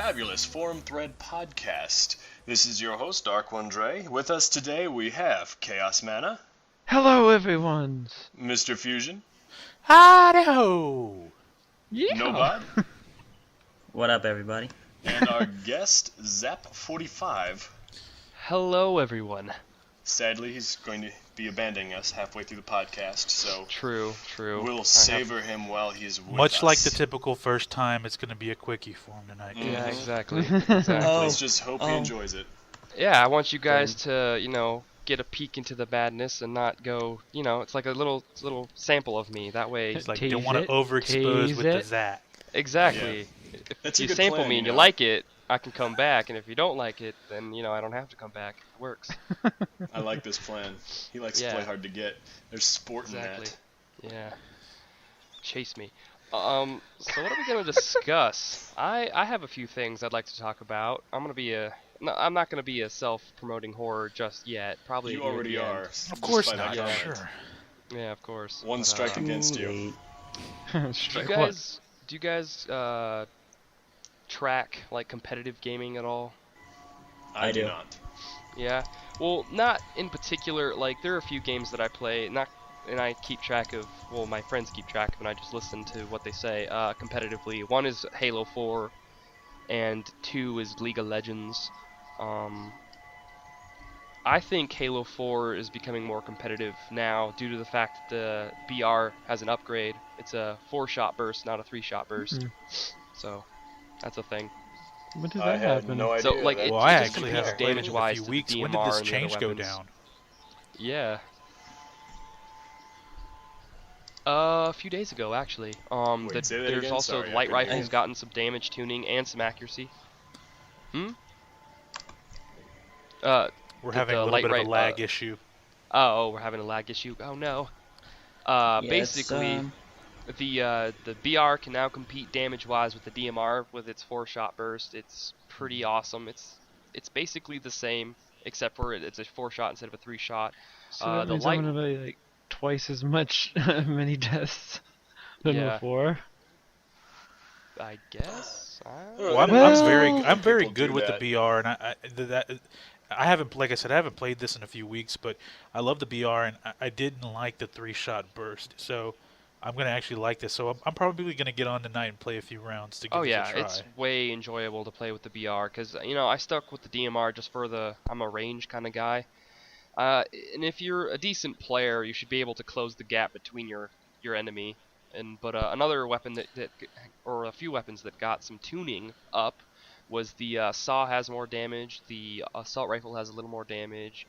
fabulous Forum Thread podcast. This is your host, Dark One Dre. With us today we have Chaos Mana, Hello, everyone. Mr. Fusion, Hi-ho! Yeah. Nobod, What up, everybody? and our guest, Zap45. Hello, everyone. Sadly, he's going to be abandoning us halfway through the podcast, so True. we'll savor him while he's with us. Much like the typical first time, it's going to be a quickie for him tonight. Yeah, Mhm. exactly. Let's just hope he enjoys it. Yeah, I want you guys to, get a peek into the badness and not go, it's like a little sample of me. That way, It's like, Tease don't want to it, overexpose tease with it. the Zap. exactly. That's If a you good sample plan, me and you you know. like it, I can come back, and if you don't like it, then I don't have to come back. It works. I like this plan. He likes to Yeah. play hard to get. There's sport in Exactly. that. Yeah. Chase me. So what are we gonna discuss? I have a few things I'd like to talk about. I'm not gonna be a self-promoting horror just yet. Probably You near already the end. are. Of course just by not, that yeah. comment. sure. Yeah, of course. One But, strike against you. Strike Do you guys track like competitive gaming at all? I do do. not. Yeah. Well, not in particular. Like there are a few games that I play, and I keep track of. Well, my friends keep track of, and I just listen to what they say competitively. One is Halo 4, and 2 is League of Legends. I think Halo 4 is becoming more competitive now due to the fact that the BR has an upgrade. It's a 4-shot burst, not a 3-shot burst. So that's a thing. When did I that had happen? no idea. So, like, that- Well, it I just actually competes haven't played it in a damage-wise few to weeks. When did DMR this and the other change go weapons. down? Yeah. A few days ago, actually. Wait, say that There's again? also Sorry, I light couldn't hear rifles you. gotten some damage tuning and some accuracy. We're Did having the a little light bit of a right- lag issue. Oh, we're having a lag issue. Oh no. Basically, the BR can now compete damage-wise with the DMR with its 4-shot burst. It's pretty awesome. It's basically the same, except for it's a 4-shot instead of a 3-shot. So that the means light- I'm gonna be like twice as much many deaths than Yeah. before. I guess. Well, I'm Well- very People good do with that. the BR, and I haven't, like I said, I haven't played this in a few weeks, but I love the BR, and I didn't like the 3-shot burst, so I'm gonna actually like this. So I'm probably gonna get on tonight and play a few rounds to give Oh this yeah, a try. it's way enjoyable to play with the BR because I stuck with the DMR just for I'm a range kind of guy, and if you're a decent player, you should be able to close the gap between your enemy. But another weapon or a few weapons that got some tuning up was the saw has more damage, the assault rifle has a little more damage,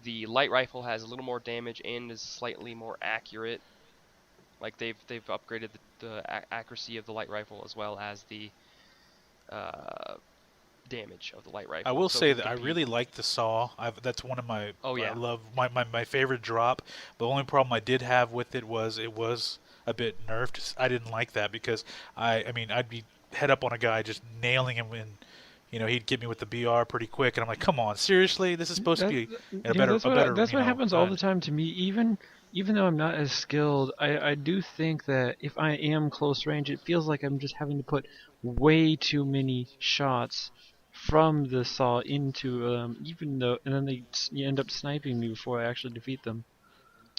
the light rifle has a little more damage and is slightly more accurate. Like they've upgraded the accuracy of the light rifle as well as the damage of the light rifle. I will So say it that can I compete. really like the saw. That's one of my Oh, yeah. I love my favorite drop. The only problem I did have with it was a bit nerfed. I didn't like that because I mean I'd be head up on a guy just nailing him and he'd get me with the BR pretty quick and I'm like, come on, seriously, this is supposed to be a better That's what happens all the gun. time to me. Even though I'm not as skilled, I do think that if I am close range, it feels like I'm just having to put way too many shots from the saw into even though, and then you end up sniping me before I actually defeat them.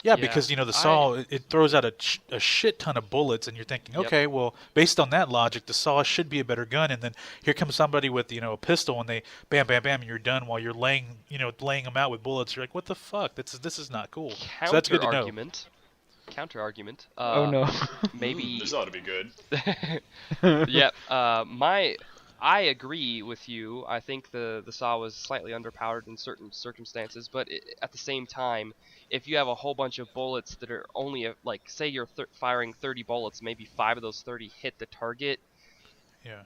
Yeah, Yeah, because the saw it throws out a shit ton of bullets, and you're thinking, Yep. okay, well, based on that logic, the saw should be a better gun. And then here comes somebody with a pistol, and they bam, bam, bam, and you're done while you're laying them out with bullets. You're like, what the fuck? This is not cool. So that's good to know. Counter argument. Oh no. Maybe. This ought to be good. Yep. I agree with you. I think the saw was slightly underpowered in certain circumstances, but at the same time, if you have a whole bunch of bullets that are only say you're firing 30 bullets, maybe 5 of those 30 hit the target. Yeah.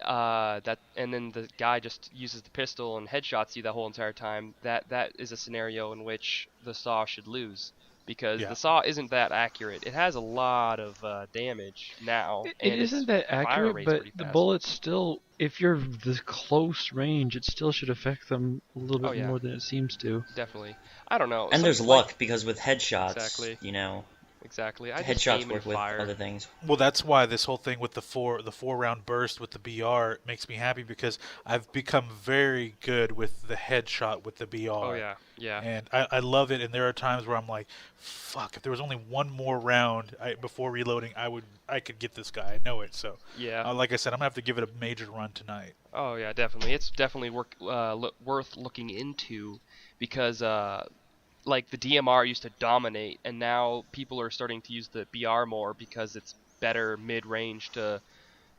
And then the guy just uses the pistol and headshots you the whole entire time. That is a scenario in which the saw should lose. Because Yeah. the saw isn't that accurate. It has a lot of damage now. It and its isn't that fire accurate, rate's but pretty the fast. bullets still, if you're the close range, it still should affect them a little bit Oh, yeah. more than it seems to. Definitely. I don't know. And there's some- luck because with headshots, Exactly. exactly. I just Headshots aim and work with fire. other things. Well, that's why this whole thing with the four round burst with the BR makes me happy because I've become very good with the headshot with the Oh BR. yeah, yeah, And I love it, and there are times where I'm like, fuck, if there was only one more round before reloading, I could get this guy. I know it. So, yeah. like I said, I'm gonna have to give it a major run tonight. Oh yeah, definitely. It's definitely worth looking into because like the DMR used to dominate, and now people are starting to use the BR more because it's better mid-range to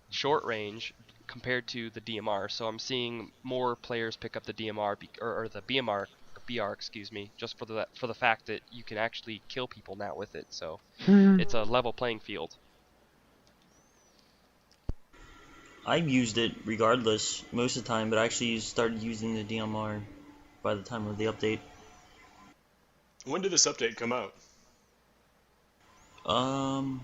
short range compared to the DMR. So I'm seeing more players pick up the DMR or the BR, excuse me, just for the fact that you can actually kill people now with it. So it's a level playing field. I've used it regardless most of the time, but I actually started using the DMR by the time of the update. When did this update come out? I'm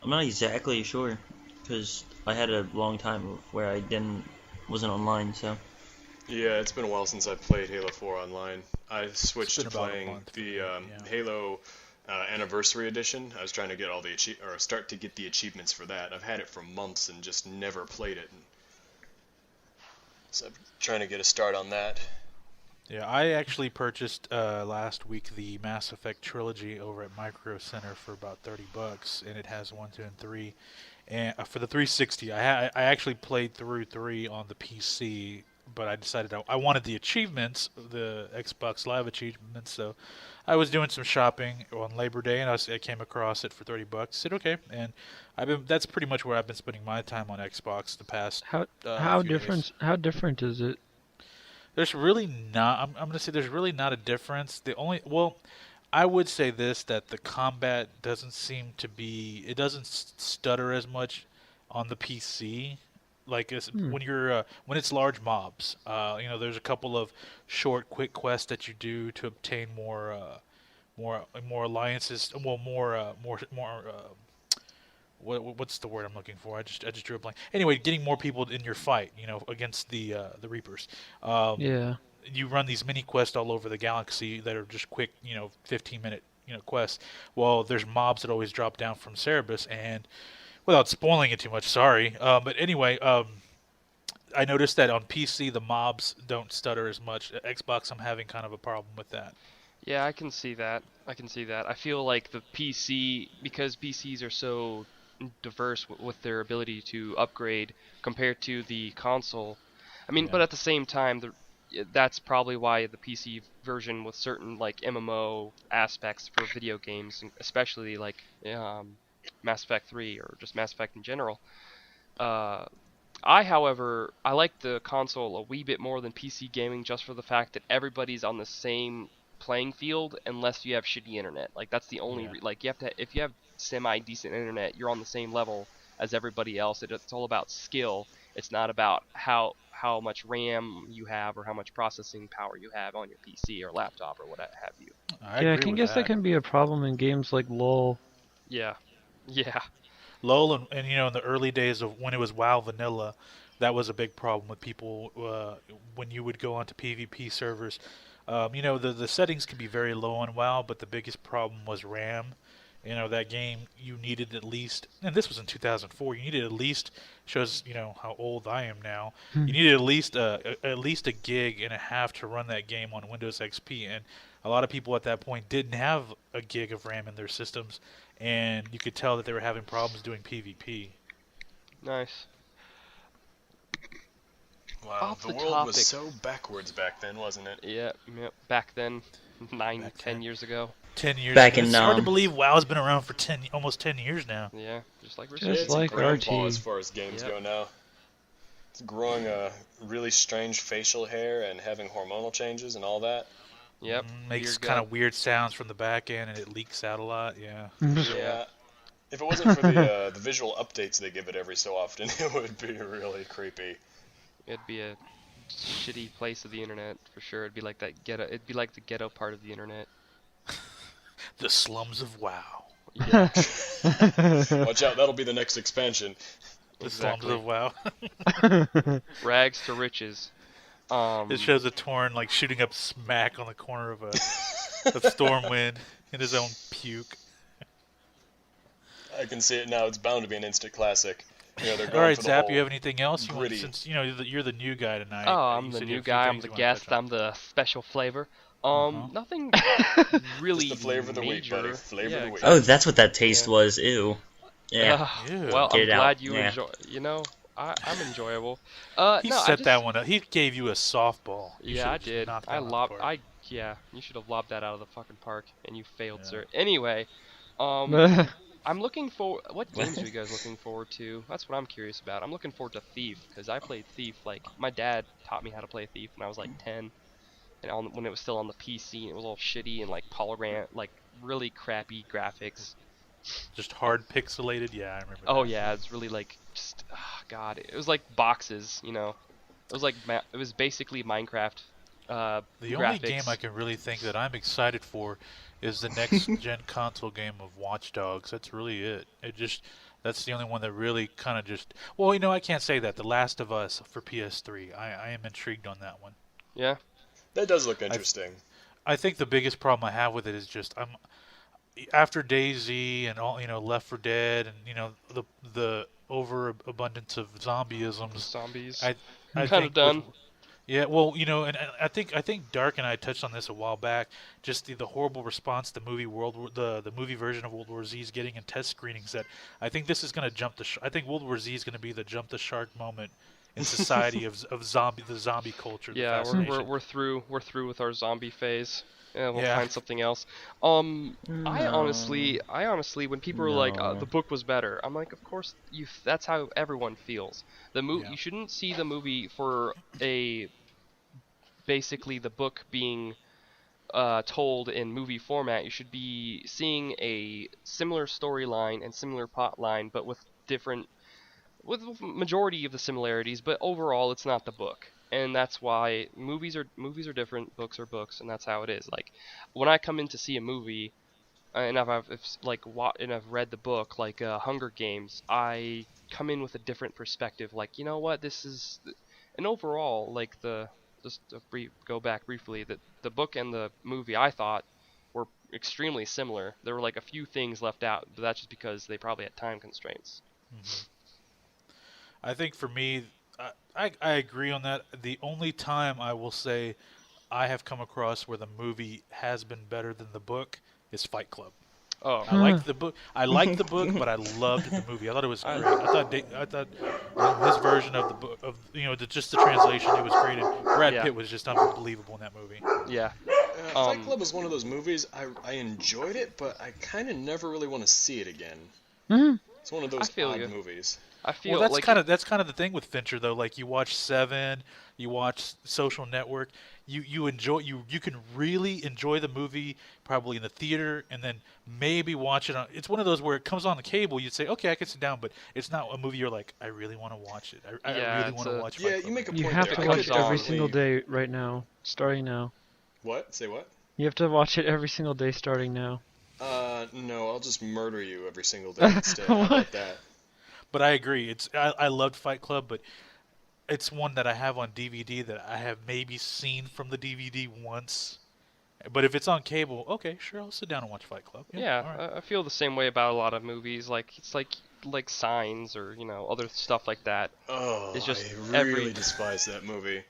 not exactly sure because I had a long time where I wasn't online, so. Yeah, it's been a while since I've played Halo 4 online. I switched been to about a playing month for the me, yeah. Halo Anniversary Edition. I was trying to get all the start to get the achievements for that. I've had it for months and just never played it. So I'm trying to get a start on that. Yeah, I actually purchased last week the Mass Effect trilogy over at Micro Center for about $30, and it has 1, 2, and 3. And for the 360, I actually played through 3 on the PC, but I decided I wanted the achievements, the Xbox Live achievements. So I was doing some shopping on Labor Day, and I came across it for $30. Said okay, and that's pretty much where I've been spending my time on Xbox the past How few days. different is it? There's really not. I'm gonna say there's really not a difference. I would say this that the combat doesn't seem to be. It doesn't stutter as much on the PC. Like when it's large mobs. There's a couple of short, quick quests that you do to obtain more alliances. Well, more. What's the word I'm looking for? I just drew a blank. Anyway, getting more people in your fight, against the Reapers. Yeah. You run these mini quests all over the galaxy that are just quick, 15-minute, quests. Well, there's mobs that always drop down from Cerebus, and without spoiling it too much, sorry. But anyway, I noticed that on PC the mobs don't stutter as much. Xbox, I'm having kind of a problem with that. Yeah, I can see that. I feel like the PC, because PCs are so diverse with their ability to upgrade compared to the console. I mean, Yeah. but at the same time, that's probably why the PC version with certain like MMO aspects for video games, especially like Mass Effect 3 or just Mass Effect in general. However, I like the console a wee bit more than PC gaming just for the fact that everybody's on the same playing field unless you have shitty internet. Like that's the only Yeah. like you have to if you have semi decent internet, you're on the same level as everybody else. It's all about skill. It's not about how much RAM you have or how much processing power you have on your PC or laptop or what have you. I Yeah, I agree can with guess that that. can be a problem in games like LoL. Yeah. Yeah. LOL and in the early days of when it was WoW Vanilla, that was a big problem with people when you would go onto PvP servers. The settings can be very low on WoW, but the biggest problem was RAM. That game you needed at least, and this was in 2004. You needed at least shows how old I am now. You needed at least a gig and a half to run that game on Windows XP, and a lot of people at that point didn't have a gig of RAM in their systems, and you could tell that they were having problems doing PvP. Nice. Wow, Off the the world was topic. so backwards back then, wasn't it? Yeah, back then, 9, Back 10 then. years ago. 10 years. Back in, It's hard to believe WoW's been around for almost 10 years now. Yeah, just like we're Just Yeah, saying. it's like a grandpa RT. as far as games Yep. go now. It's growing a really strange facial hair and having hormonal changes and all that. Yep. Makes Weird kind guy. of weird sounds from the back end, and it leaks out a lot. Yeah. Yeah. If it wasn't for the visual updates they give it every so often, it would be really creepy. It'd be a shitty place of the internet for sure. It'd be like that ghetto. It'd be like the ghetto part of the internet. The slums of WoW. Yeah, Watch out, that'll be the next expansion. The exactly. slums of WoW. Rags to riches. It shows a Torn like shooting up smack on the corner of a of Stormwind. in his own puke. I can see it now. It's bound to be an instant classic. You know, they're All going right, for the Zap, you whole have anything else you want? gritty. Since you're the new guy tonight, Oh, I'm you the said you new have a few guy. I'm things the you want to touch guest. on. I'm the special flavor. Uh-huh. Nothing Just the really flavor of the week, buddy. major. Flavor of Yeah, the week. Oh, exactly. that's what that taste Yeah. was. Ew. Yeah. Ew. Well, Get I'm it out. glad you Yeah. enjoy. You know, I'm enjoyable. He No, I set that just. one up. He gave you a softball. You Yeah, should I have just did. knocked I that one out lobbed. the park. Yeah, you should have lobbed that out of the fucking park, and you failed, Yeah. sir. Anyway, um, I'm looking for. What games are you guys looking forward to? That's what I'm curious about. I'm looking forward to Thief because I played Thief. Like my dad taught me how to play Thief when I was like 10, and when it was still on the PC, and it was all shitty and like polygon, like really crappy graphics. Just hard pixelated. Yeah, I remember. Oh that. yeah, it's really like just God. It was like boxes, you know. It was like it was basically Minecraft. The only Graphics. game I can really think that I'm excited for is the next gen console game of Watch Dogs. That's really it. That's the only one that really kind of just. Well, I can't say that. The Last of Us for PS3. I am intrigued on that one. Yeah. That does look interesting. I think the biggest problem I have with it is just I'm after DayZ and all Left 4 Dead and the overabundance of zombieisms. Zombies. I Kind think of done. yeah, well, and I think Dark and I touched on this a while back. Just the horrible response the movie the movie version of World War Z is getting in test screenings. That I think this is going to jump I think World War Z is going to be the jump the shark moment in society of the zombie culture. The Yeah, fascination. we're through with our zombie phase. Yeah, we'll Yeah. find something else. I No. honestly, when people are like, No. the book was better, I'm like, of course, that's how everyone feels. Yeah. You shouldn't see the movie for basically the book being told in movie format. You should be seeing a similar storyline and similar plot line, but with majority of the similarities, but overall it's not the book. And that's why movies are different, books are books, and that's how it is. Like when I come in to see a movie, and I've read the book, like Hunger Games, I come in with a different perspective. Like, you know what, and overall, like go back briefly, the book and the movie I thought were extremely similar. There were like a few things left out, but that's just because they probably had time constraints. I think for me, I agree on that. The only time I will say I have come across where the movie has been better than the book is Fight Club. Oh, I liked the book. But I loved the movie. I thought it was great. I thought his version of the book just the translation, it was great. And Brad Yeah. Pitt was just unbelievable in that movie. yeah. Fight Club was one of those movies I enjoyed it, but I kind of never really want to see it again. Mhm. It's one of those feel odd you. movies. I feel Well, that's like kind of the thing with Fincher though. Like you watch Seven, you watch Social Network, you enjoy you can really enjoy the movie probably in the theater, and then maybe watch it on. It's one of those where it comes on the cable. You'd say, okay, I can sit down, but it's not a movie you're like, I really want to watch it. I Yeah, really it's want to a- watch. Yeah, Fight you Club. make a You point have there. to I watch could it every definitely- single day right now, starting now. What? Say what? You have to watch it every single day starting now. No, I'll just murder you every single day instead. How about that? But I agree. I loved Fight Club, but it's one that I have on DVD that I have maybe seen from the DVD once. But if it's on cable, okay, sure, I'll sit down and watch Fight Club. yeah, all right. I feel the same way about a lot of movies. Like it's like Signs or other stuff like that. Oh, It's just I every- really despise that movie.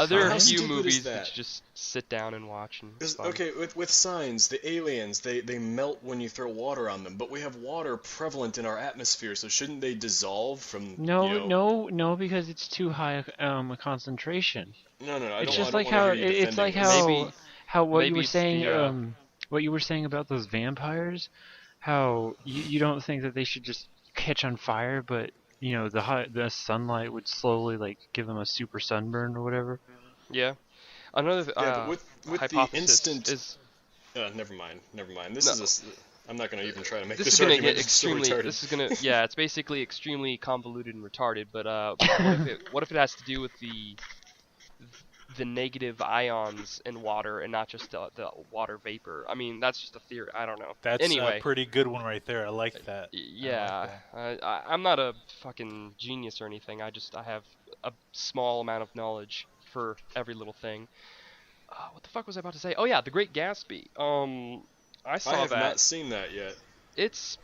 There are How a few stupid is movies that? you just sit down and watch and it's fun. Okay, with Signs, the aliens, they melt when you throw water on them, but we have water prevalent in our atmosphere, so shouldn't they dissolve from, No, because it's too high a concentration. No, I It's don't, just I don't like wanna how hear you it's like defending Maybe- this. how what you maybe were it's saying the, what you were saying about those vampires, how you don't think that they should just catch on fire, but the sunlight would slowly like give them a super sunburn or whatever. Yeah. Another Yeah, but with the hypothesis instant... is never mind. This No. is I'm not going to even try to make this this is gonna argument. get It's so extremely. retarded. This is gonna it's basically extremely convoluted and retarded. But what if it has to do with the negative ions in water and not just the water vapor? I mean, that's just a theory. I don't know. That's anyway, a pretty good one right there. I like that. yeah, I'm not a fucking genius or anything. I have a small amount of knowledge for every little thing. What the fuck was I about to say? Oh yeah, The Great Gatsby. I I saw have that. not seen that yet.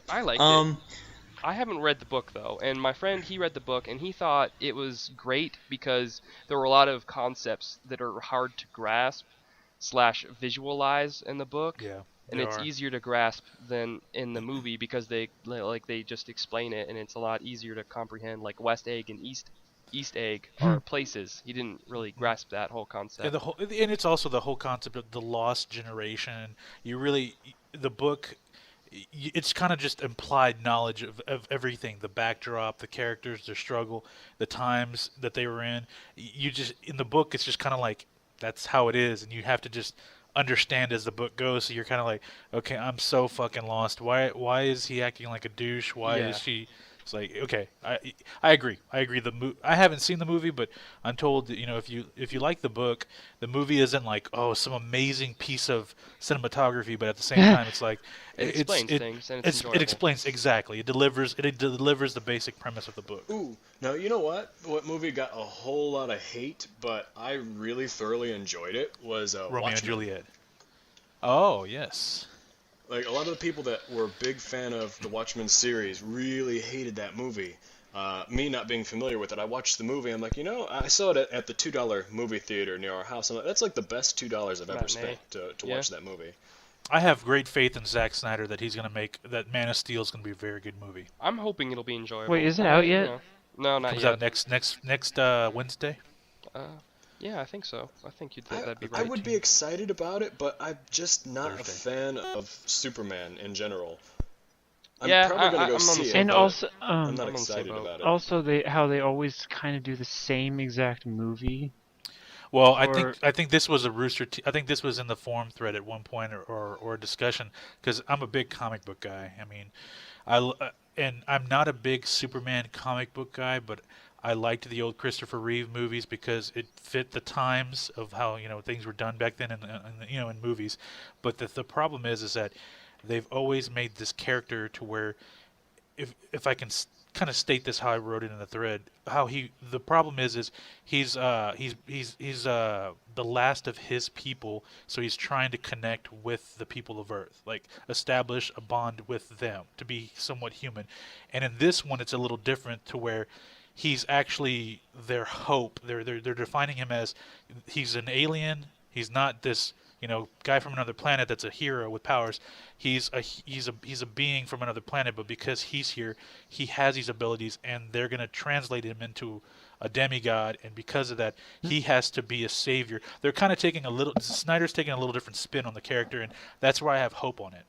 I liked it. Um, I haven't read the book though, and my friend he read the book and he thought it was great because there were a lot of concepts that are hard to grasp slash visualize in the book, Yeah, and there it's are. easier to grasp than in the movie because they just explain it and it's a lot easier to comprehend. Like West Egg and East Egg are places. He didn't really grasp that whole And concept. it's also the whole concept of the lost generation. You really, the book, it's kind of just implied knowledge of everything, the backdrop, the characters, their struggle, the times that they were in. You just, in the book, it's just kind of like, that's how it is, and you have to just understand as the book goes. So you're kind of like, okay, I'm so fucking lost. Why is he acting like a douche? Why is Yeah. she? It's like, okay, I agree. I agree. I haven't seen the movie, but I'm told that, if you like the book, the movie isn't like, oh, some amazing piece of cinematography, but at the same time, it's like It it's explains it things and it's it enjoyable. explains exactly. It delivers the basic premise of the book. Ooh, now you know what? What movie got a whole lot of hate, but I really thoroughly enjoyed it was Romeo and Watchmen. Juliet. Oh yes. Like a lot of the people that were a big fan of the Watchmen series really hated that movie. Me not being familiar with it, I watched the movie. I'm like, I saw it at the $2 movie theater near our house. I'm like, that's like the best $2 I've ever Matinee. spent to Yeah. watch that movie. I have great faith in Zack Snyder that he's gonna make that Man of Steel is gonna be a very good movie. I'm hoping it'll be enjoyable. Wait, is it out yet? No, not Comes yet. out next Wednesday. Yeah, I think so. I think that'd be I right. would be excited about it, but I'm just not a Thursday. fan of Superman in general. I'm Yeah, probably gonna I'm go on the see it, same And but also, I'm not I'm on the same excited boat. about it. also how they always kind of do the same exact movie. Well, Or- I think this was I think this was in the forum thread at one point or a discussion, because I'm a big comic book guy. I mean, and I'm not a big Superman comic book guy, but I liked the old Christopher Reeve movies because it fit the times of how things were done back then in movies. But the problem is that they've always made this character to where, if I can kind of state this how I wrote it in the thread, the problem is he's the last of his people, so he's trying to connect with the people of Earth, like establish a bond with them to be somewhat human. And in this one, it's a little different to where he's actually their hope. They're defining him as he's an alien. He's not this guy from another planet that's a hero with powers. He's a being from another planet, but because he's here, he has these abilities, and they're gonna translate him into a demigod, and because of that, he has to be a savior. They're kind of Snyder's taking a little different spin on the character, and that's where I have hope on it.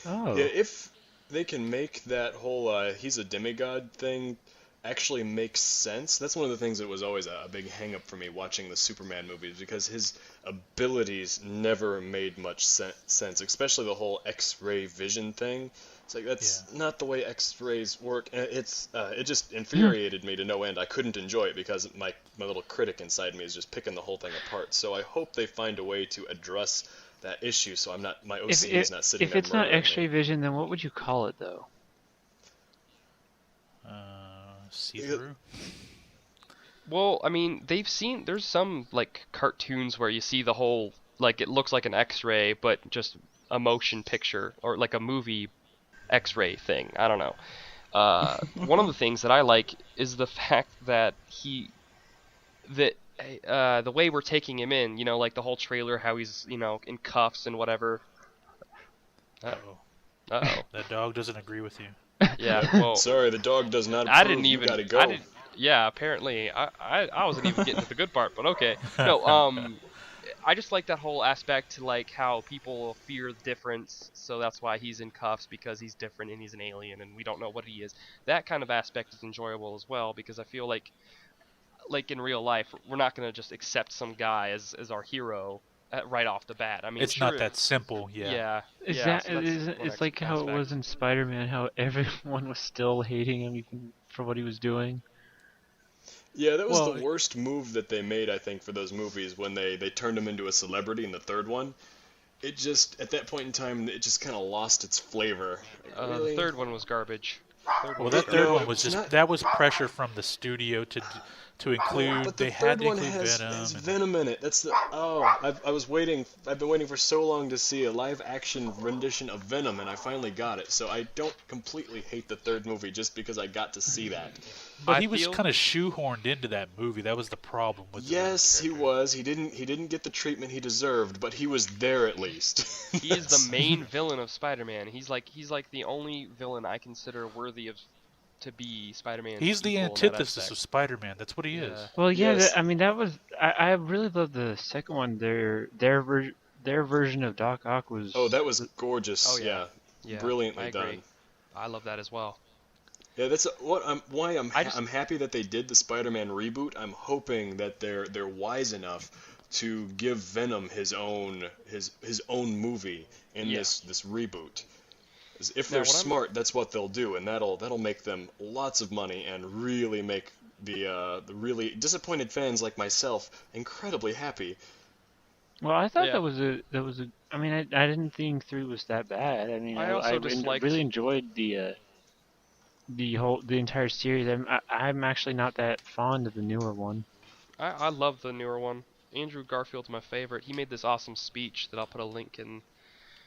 Oh. Yeah, if they can make that whole he's a demigod thing actually makes sense. That's one of the things that was always a big hang-up for me watching the Superman movies, because his abilities never made much sense, especially the whole X-ray vision thing. It's like, that's not the way X-rays work. And it just infuriated me to no end. I couldn't enjoy it because my little critic inside me is just picking the whole thing apart. So I hope they find a way to address that issue, so my OCD is not sitting If there it's not murdering X-ray me. vision, then what would you call it though? See-through. Well, I mean, there's some like cartoons where you see the whole, like, it looks like an X-ray, but just a motion picture or like a movie X-ray thing. I don't know. One of the things that I like is the fact that the way we're taking him in, like the whole trailer, how he's, in cuffs and whatever. Uh-oh. Uh-oh. That dog doesn't agree with you. Yeah, well, Sorry, the dog does not approve. I didn't You even. gotta go. I didn't, yeah, apparently I wasn't even getting to the good part, but okay. No, I just like that whole aspect to like how people fear the difference, so that's why he's in cuffs, because he's different and he's an alien and we don't know what he is. That kind of aspect is enjoyable as well, because I feel like in real life we're not gonna just accept some guy as our hero right off the bat. I mean, It's sure, not that simple. Yeah. It's so that's one it's like how it aspect. was in Spider-Man, how everyone was still hating him even for what he was doing. Yeah, that was Well, the worst move that they made, I think, for those movies, when they turned him into a celebrity in the third one. It just, at that point in time, it just kind of lost its flavor. Like, really? The third one was garbage. Well, that No, third one was it's just not- that was pressure from the studio to include. But the They had third to one include has Venom. has and- Venom in it. That's the I was waiting. I've been waiting for so long to see a live action rendition of Venom, and I finally got it. So I don't completely hate the third movie just because I got to see that. But I he was feel- kind of shoehorned into that movie. That was the problem with the Venom Yes, he character. was. He didn't get the treatment he deserved, but he was there at least. He is the main villain of Spider-Man. He's like the only villain I consider worthy of to be Spider-Man's He's the equal in that antithesis aspect. of Spider-Man. That's what he is. Yeah. Well, yeah, Yes. I mean that was I really loved the second one. Their version of Doc Ock was. Oh, that was gorgeous. Oh, yeah. Yeah, Brilliantly I agree. done. I love that as well. Yeah, that's why I just- I'm happy that they did the Spider-Man reboot. I'm hoping that they're wise enough to give Venom his own movie in Yeah. this reboot. If Now, they're what I'm- smart, that's what they'll do, and that'll make them lots of money and really make the really disappointed fans like myself incredibly happy. Well, I thought Yeah. that was a. I mean, I didn't think 3 was that bad. I mean, I also just liked- really enjoyed the entire series. I'm actually not that fond of the newer one. I love the newer one. Andrew Garfield's my favorite. He made this awesome speech that I'll put a link in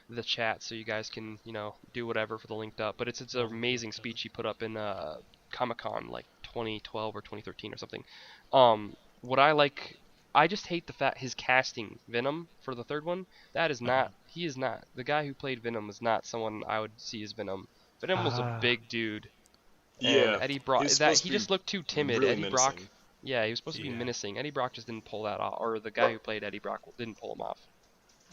the chat so you guys can, do whatever for the linked up. But it's an amazing speech he put up in Comic-Con like 2012 or 2013 or something. What I just hate the fact his casting Venom for the third one. That is not. He is not the guy who played Venom. Is not someone I would see as Venom. Venom was a big dude. And Yeah, Eddie Brock. he's That supposed he to be just looked too timid. really Eddie Brock. menacing. Yeah, he was supposed to be Yeah. menacing. Eddie Brock just didn't pull that off, or the guy who played Eddie Brock didn't pull him off.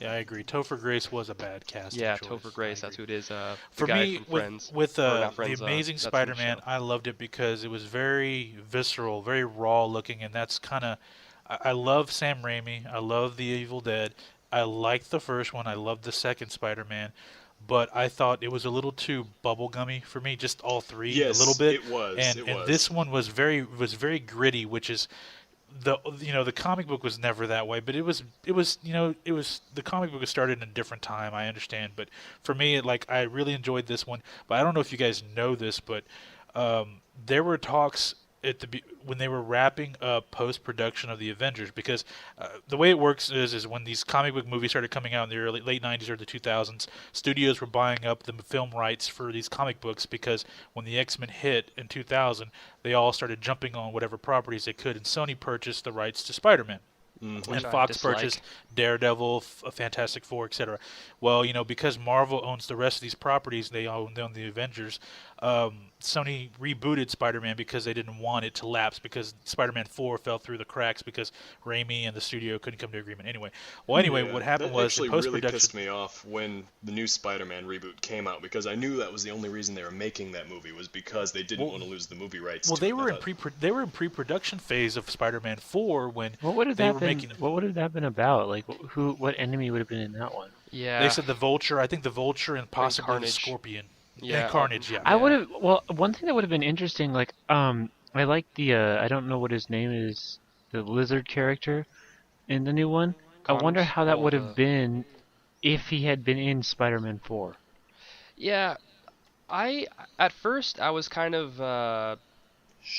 Yeah, I agree. Topher Grace was a bad casting Yeah, choice. Topher Grace, that's who it is. The For guy me, from Friends. with Or not the Friends, Amazing that's in the Spider-Man, show. I loved it because it was very visceral, very raw looking, and that's kind of. I love Sam Raimi. I love The Evil Dead. I liked the first one. I loved the second Spider-Man, but I thought it was a little too bubblegummy for me. Just all three, Yes, a little bit. it was. And it and was. this one was very gritty, which is. The comic book was never that way, but it was the comic book was started in a different time. I understand, but for me, I really enjoyed this one. But I don't know if you guys know this, but there were talks when they were wrapping up post-production of the Avengers, because the way it works is when these comic book movies started coming out in the late 90s or the 2000s, studios were buying up the film rights for these comic books, because when the X-Men hit in 2000, they all started jumping on whatever properties they could, and Sony purchased the rights to Spider-Man. Mhm. Which And I Fox dislike. purchased Daredevil, Fantastic Four, etc. Well, because Marvel owns the rest of these properties, they own the Avengers. Sony rebooted Spider-Man because they didn't want it to lapse, because Spider-Man 4 fell through the cracks because Raimi and the studio couldn't come to agreement. Anyway, Yeah, what happened that was actually in really post-production. pissed me off when the new Spider-Man reboot came out, because I knew that was the only reason they were making that movie, was because they didn't want to lose the movie rights. Well, to they it. were I in thought- pre-production phase of Spider-Man 4 when What would have they that were been? making. What would have that been about? Like, what enemy would have been in that one? Yeah. They said the Vulture. I think the Vulture and possibly the Carnage. Scorpion. Yeah, And Carnage. Yeah. I would have. Well, one thing that would have been interesting, I like the. I don't know what his name is. The lizard character in the new one. I wonder Connors? how that Oh, would the- have been if he had been in Spider-Man 4. Yeah, at first I was kind of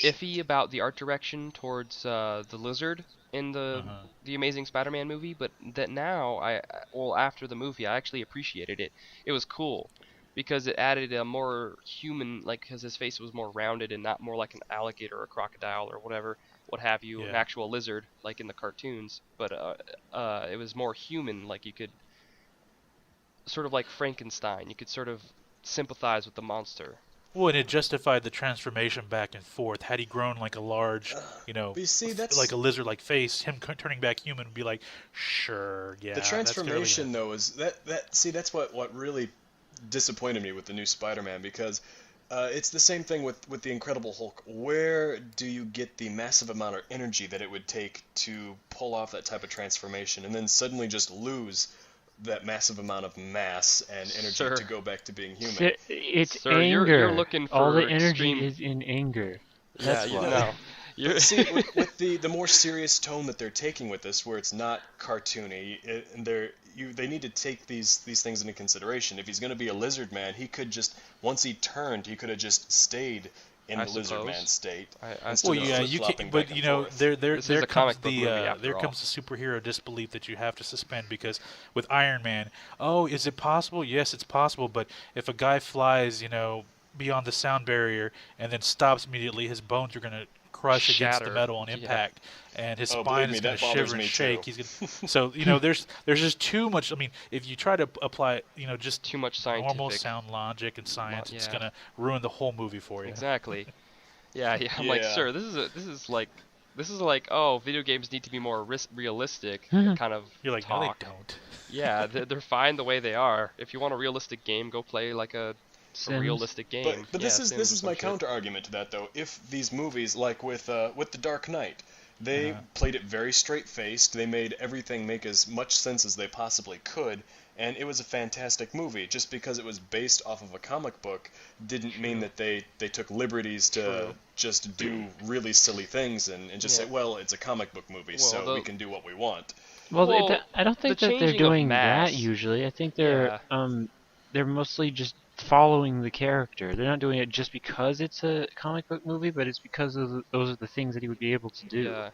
iffy about the art direction towards the lizard in the Amazing Spider-Man movie, but that now after the movie I actually appreciated it. It was cool because it added a more human, because his face was more rounded and not more like an alligator or a crocodile or what have you, an Yeah. actual lizard like in the cartoons, but it was more human, like you could sort of like Frankenstein. You could sort of sympathize with the monster. Well, and it justified the transformation back and forth. Had he grown like a large, But you see, that's like a lizard-like face, him turning back human would be like, sure, yeah. the that's transformation fairly though is that's what really disappointed me with the new Spider-Man, because it's the same thing with the Incredible Hulk. Where do you get the massive amount of energy that it would take to pull off that type of transformation, and then suddenly just lose that massive amount of mass and energy Sir. to go back to being human? It's Sir, anger. you're looking All for the energy extreme- is in anger. Yeah, That's you why. know. You're See, with the more serious tone that they're taking with this, where it's not cartoony, and they need to take these things into consideration. If he's going to be a lizard man, he could just, once he turned, he could have just stayed in I the Lizard Man suppose. state I instead Well, of yeah, suppose. you flip-flopping can, back but and you know, forth. This is a comes comic book the movie after there all. comes the superhero disbelief that you have to suspend because with Iron Man, oh, is it possible? Yes, it's possible, but if a guy flies, beyond the sound barrier and then stops immediately, his bones are gonna crush against the Shatter. metal on Yeah. impact, and his Oh, spine believe me, is gonna that bothers shiver and me too. shake. He's gonna, so there's just too much. I mean, if you try to apply, just Too much normal scientific. sound logic and science, it's Yeah. gonna ruin the whole movie for you. Exactly. Yeah. Yeah. I'm like, Yeah. sir, this is like, oh, video games need to be more realistic kind of You're like, no, they talk. don't. Yeah, they're fine the way they are. If you want a realistic game, go play like a Sims. realistic But game. but Yeah, this is Sims this or is some my shit. counter argument to that though. If these movies, like with The Dark Knight, they Uh-huh. played it very straight-faced. They made everything make as much sense as they possibly could, and it was a fantastic movie. Just because it was based off of a comic book didn't mean that they took liberties to True. just do really silly things and just Yeah. say, well, it's a comic book movie, Well, so we can do what we want. Well, Well, I don't think the that they're changing of doing mass. that usually. I think Yeah. they're mostly just following the character. They're not doing it just because it's a comic book movie, but it's because those are the things that he would be able to do. Yeah.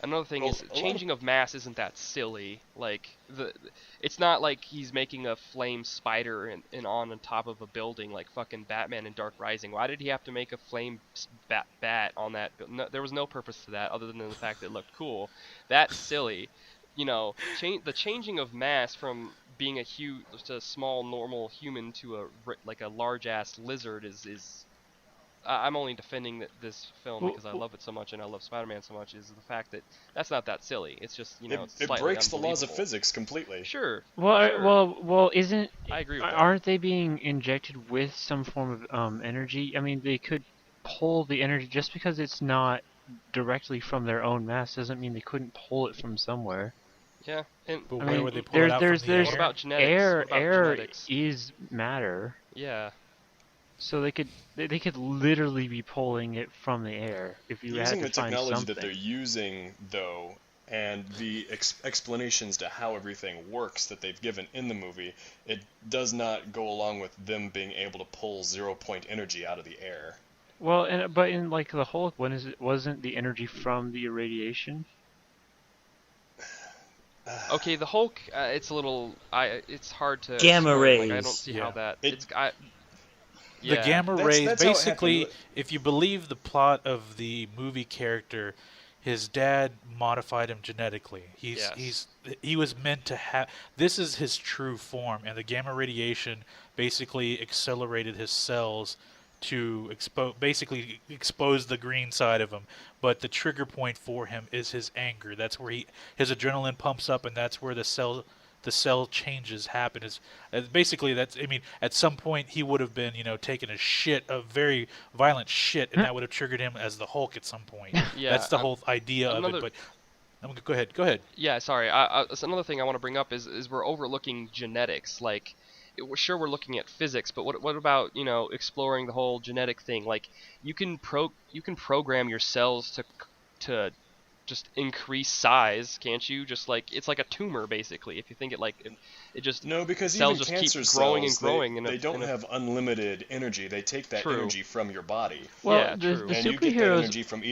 Another thing Well, is a lot of- changing of mass isn't that silly. Like it's not like he's making a flame spider and on top of a building like fucking Batman in Dark Rising. Why did he have to make a flame bat on that? No, there was no purpose to that other than the fact that it looked cool. That's silly. The changing of mass from being just a small normal human to like a large ass lizard is I'm only defending this film Well, because I love it so much and I love Spider-Man so much. Is the fact that that's not that silly. It's just It, it's it slightly breaks the laws of unbelievable. physics completely. Sure. Well, Sure. well, isn't I agree with that. aren't they being injected with some form of energy? I mean, they could pull the energy just because it's not directly from their own mass doesn't mean they couldn't pull it from somewhere. Yeah. And But I where mean, would they pull it out from the there's what air? about genetics? air. What about Air genetics? is matter, Yeah. so they could literally be pulling it from the air if you Using had the to find technology something. that they're using, though, and the explanations to how everything works that they've given in the movie, it does not go along with them being able to pull 0-point energy out of the air. Well, but in like the Hulk, wasn't the energy from the irradiation? Okay, the Hulk. It's a little. It's hard to. Gamma explain. Like, I rays. don't see Yeah. how that. It- The Yeah. gamma That's- rays, that's how it basically, happened. if you believe the plot of the movie character, his dad modified him genetically. He was meant to have. This is his true form, and the gamma radiation basically accelerated his cells to basically expose the green side of him. But the trigger point for him is his anger. That's where his adrenaline pumps up, and that's where the cell changes happen. Is basically that's. I mean, at some point he would have been taking a very violent shit, and that would have triggered him as the Hulk at some point. Yeah, That's the whole idea of another- it. But go ahead. Yeah, sorry. So another thing I want to bring up is we're overlooking genetics. Like, sure, we're looking at physics, but what about exploring the whole genetic thing? Like, you can program your cells to just increase size, can't you? Just like it's like a tumor basically. If you think it just No, because cells even just cancer keep growing cells, and growing. they don't have unlimited energy. They take that True. energy from your body. Well, Yeah, the true. And you get that superheroes. energy from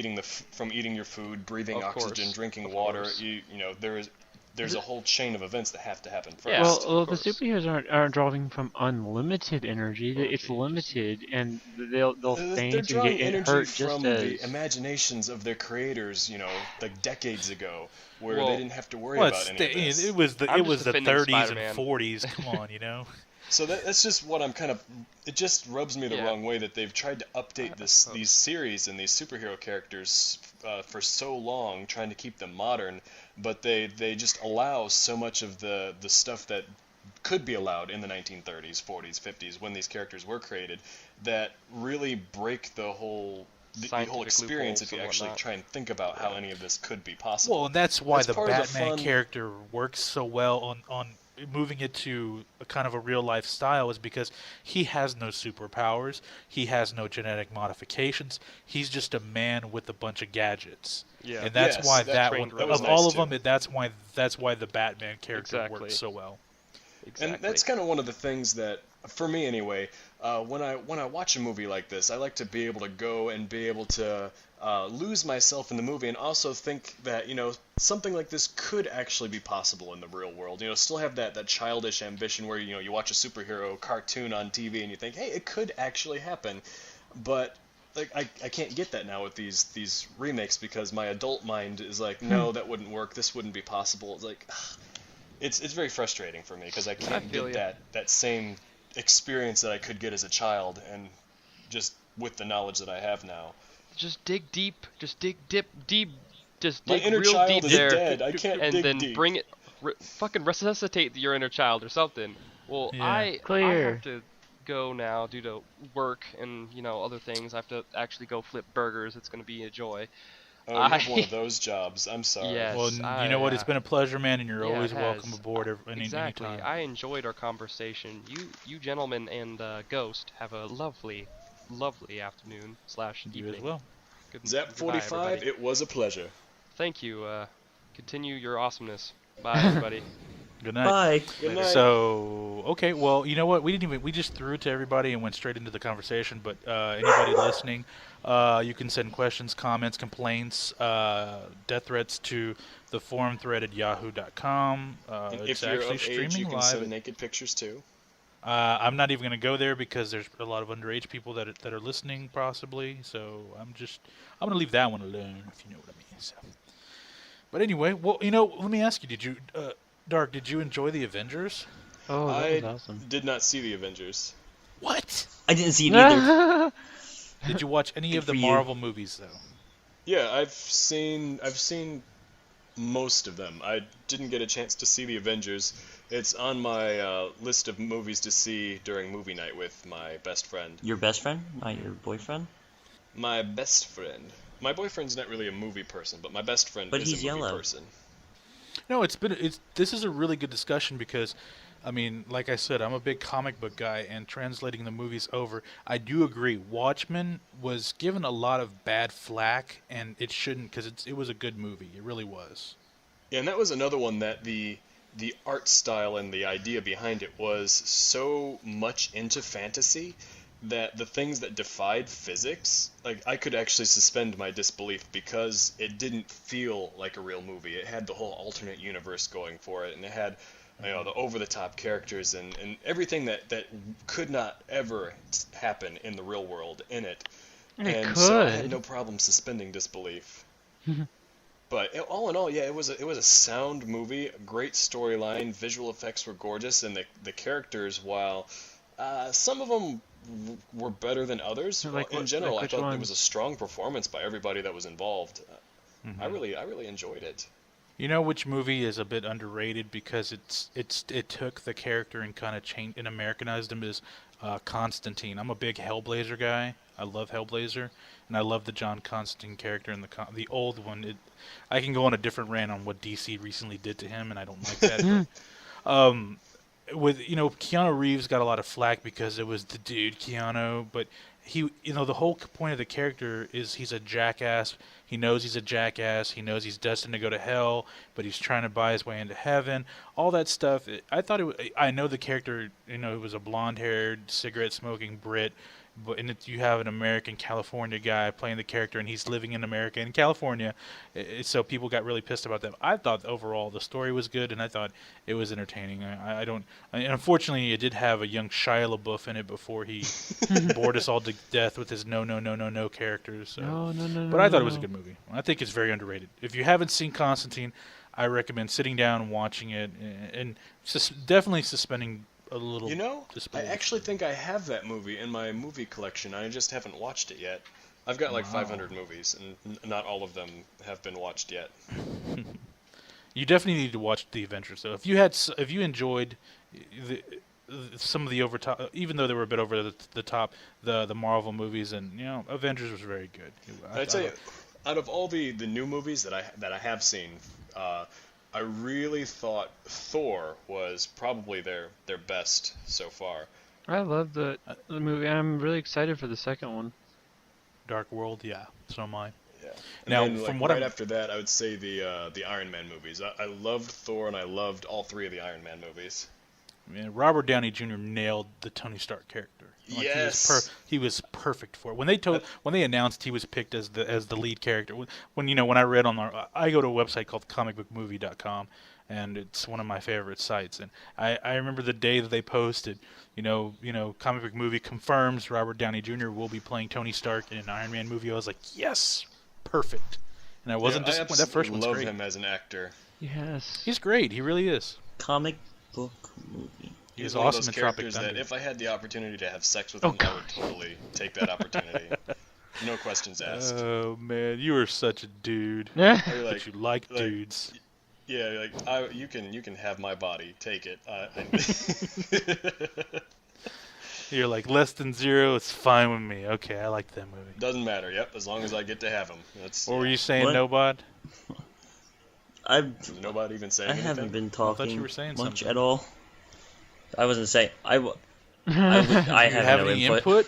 eating your food, breathing Of oxygen, course, drinking of water. course. There's a whole chain of events that have to happen first. Yeah. Well, of the course. superheroes aren't drawing from unlimited energy. Oh, It's geez. limited, and they'll They're faint and drawing get energy hurt just from as. the imaginations of their creators, like decades ago, where Well- they didn't have to worry Well, about any of this. it was I'm it just was the defending 30s Spider-Man. and 40s. Come on. So that's just what I'm kind of. It just rubs me the Yeah. wrong way that they've tried to update these series and these superhero characters for so long, trying to keep them modern, but they just allow so much of the stuff that could be allowed in the 1930s, 40s, 50s when these characters were created that really break the whole Scientific experience if you loopholes and actually whatnot. try and think about how any of this could be possible. Well, and that's why That's the part of the Batman fun- character works so well on moving it to a kind of a real life style is because he has no superpowers, he has no genetic modifications. He's just a man with a bunch of gadgets. Yeah. And that's Yes, why that that trained one that was of nice all of too. them, that's why the Batman character Exactly. works so well. Exactly. And that's kind of one of the things that for me anyway, when I watch a movie like this, I like to be able to go and be able to lose myself in the movie, and also think that something like this could actually be possible in the real world. Still have that childish ambition where you watch a superhero cartoon on TV and you think, hey, it could actually happen, but. Like I can't get that now with these remakes because my adult mind is like, no, that wouldn't work. This wouldn't be possible. It's like, it's very frustrating for me because I can't feel get ya. that same experience that I could get as a child, and just with the knowledge that I have now. Just dig deep. Just dig deep. Just My dig inner real child deep is there, dead. I can't and dig then deep. bring it. Fucking resuscitate your inner child or something. Well, Yeah. I Clear. have to go now due to work and other things. I have to actually go flip burgers. It's gonna be a joy. Oh, you have one of those jobs. I'm sorry. Yes. Well, you know what? It's been a pleasure, man, and you're Yeah, always it welcome has. aboard Exactly. anytime. I enjoyed our conversation. You gentlemen and Ghost have a lovely afternoon slash You evening. as well. Zap Goodbye, 45. everybody. It was a pleasure. Thank you. Continue your awesomeness. Bye, everybody. Good night. Bye. Good night. So, okay, well, you know what? We just threw it to everybody and went straight into the conversation. But anybody listening, you can send questions, comments, complaints, death threats to the forum thread at yahoo.com. And It's if you're actually of age, you streaming can live. send naked pictures too. I'm not even going to go there because there's a lot of underage people that are listening, possibly. So I'm going to leave that one alone, if you know what I mean. So. But anyway, well, let me ask you: Did you, Dark? Did you enjoy the Avengers? Oh, that I was awesome. did not see the Avengers. What? I didn't see it either. Did you watch any Good of the for you. Marvel movies though? Yeah, I've seen most of them. I didn't get a chance to see the Avengers. It's on my list of movies to see during movie night with my best friend. Your best friend, not your boyfriend. My best friend. My boyfriend's not really a movie person, but my best friend But is he's a movie yellow. person. No, this is a really good discussion because, I mean, like I said, I'm a big comic book guy, and translating the movies over, I do agree. Watchmen was given a lot of bad flack, and it shouldn't because it was a good movie. It really was. Yeah, and that was another one that the art style and the idea behind it was so much into fantasy that the things that defied physics, like I could actually suspend my disbelief because it didn't feel like a real movie. It had the whole alternate universe going for it, and it had the over-the-top characters and everything that could not ever happen in the real world in it. It So I had could. no problem suspending disbelief. But all in all, yeah, it was a sound movie, a great storyline, visual effects were gorgeous, and the characters, while some of them were better than others, Like in what- general, like I which thought it ones? was a strong performance by everybody that was involved. Mm-hmm. I really enjoyed it. You know which movie is a bit underrated because it took the character and kind of changed and Americanized him is Constantine. I'm a big Hellblazer guy. I love Hellblazer, and I love the John Constantine character in the old one. I can go on a different rant on what DC recently did to him, and I don't like that. but, with Keanu Reeves got a lot of flack because it was the dude Keanu, but he the whole point of the character is he's a jackass. He knows he's a jackass. He knows he's destined to go to hell, but he's trying to buy his way into heaven. All that stuff. I know the character. It was a blonde-haired, cigarette-smoking Brit, and you have an American California guy playing the character, and he's living in America and California. So people got really pissed about that. I thought overall the story was good, and I thought it was entertaining. And unfortunately, it did have a young Shia LaBeouf in it before he bored us all to death with his no characters. So. No. But I thought it was a good movie. I think it's very underrated. If you haven't seen Constantine, I recommend sitting down and watching it, and definitely suspending a little. I disbelief. actually think I have that movie in my movie collection. I just haven't watched it yet. I've got like 500 movies, and not all of them have been watched yet. You definitely need to watch The Avengers, though. If you enjoyed some of the overtop, even though they were a bit over the top, the Marvel movies, and Avengers was very good. I'd say, out of all the new movies that I have seen, I really thought Thor was probably their best so far. I love the movie. I'm really excited for the second one. Dark World, yeah, so am I. Yeah. And Now, then, from like, what right I'm- after that, I would say the Iron Man movies. I loved Thor, and I loved all three of the Iron Man movies. Man, Robert Downey Jr. nailed the Tony Stark character. Like Yes. he was perfect for it. When they announced he was picked as the lead character, when I read I go to a website called comicbookmovie.com, and it's one of my favorite sites. And I remember the day that they posted, Comic Book Movie confirms Robert Downey Jr. will be playing Tony Stark in an Iron Man movie. I was like, yes, perfect. And I wasn't I disappointed. That first one's love great. him as an actor. Yes. He's great. He really is. Comic book movie. He's one of awesome those in Tropic characters Thunder. that if I had the opportunity to have sex with Oh, him, I God. would totally take that opportunity. No questions asked. Oh man, you are such a dude. Yeah. I'd be But you like dudes. Yeah, you can have my body. Take it. You're like less than zero. It's fine with me. Okay, I like that movie. Doesn't matter. Yep, as long as I get to have him. That's. What were you saying, What? Nobod? Does nobody even say I anything? haven't been thought talking you were saying much something. at all. I wasn't saying. I Do have you have no any input.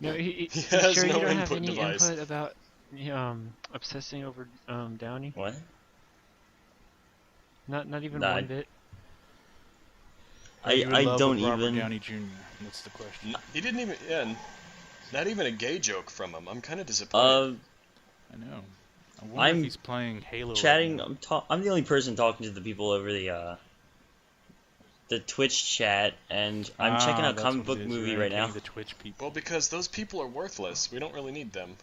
No, He you has sure no you don't have input any device. input about obsessing over Downey? What? Not even Nah. one bit. Are you in I love don't with Robert even. Downey Jr. That's the question. He didn't even. Yeah, not even a gay joke from him. I'm kind of disappointed. I know. I wonder I'm if he's playing Halo. Chatting. Right I'm the only person talking to the people over the Twitch chat, and I'm checking out that's Comic what Book it is. Movie You're right now. entertaining The Twitch people. Well, because those people are worthless. We don't really need them.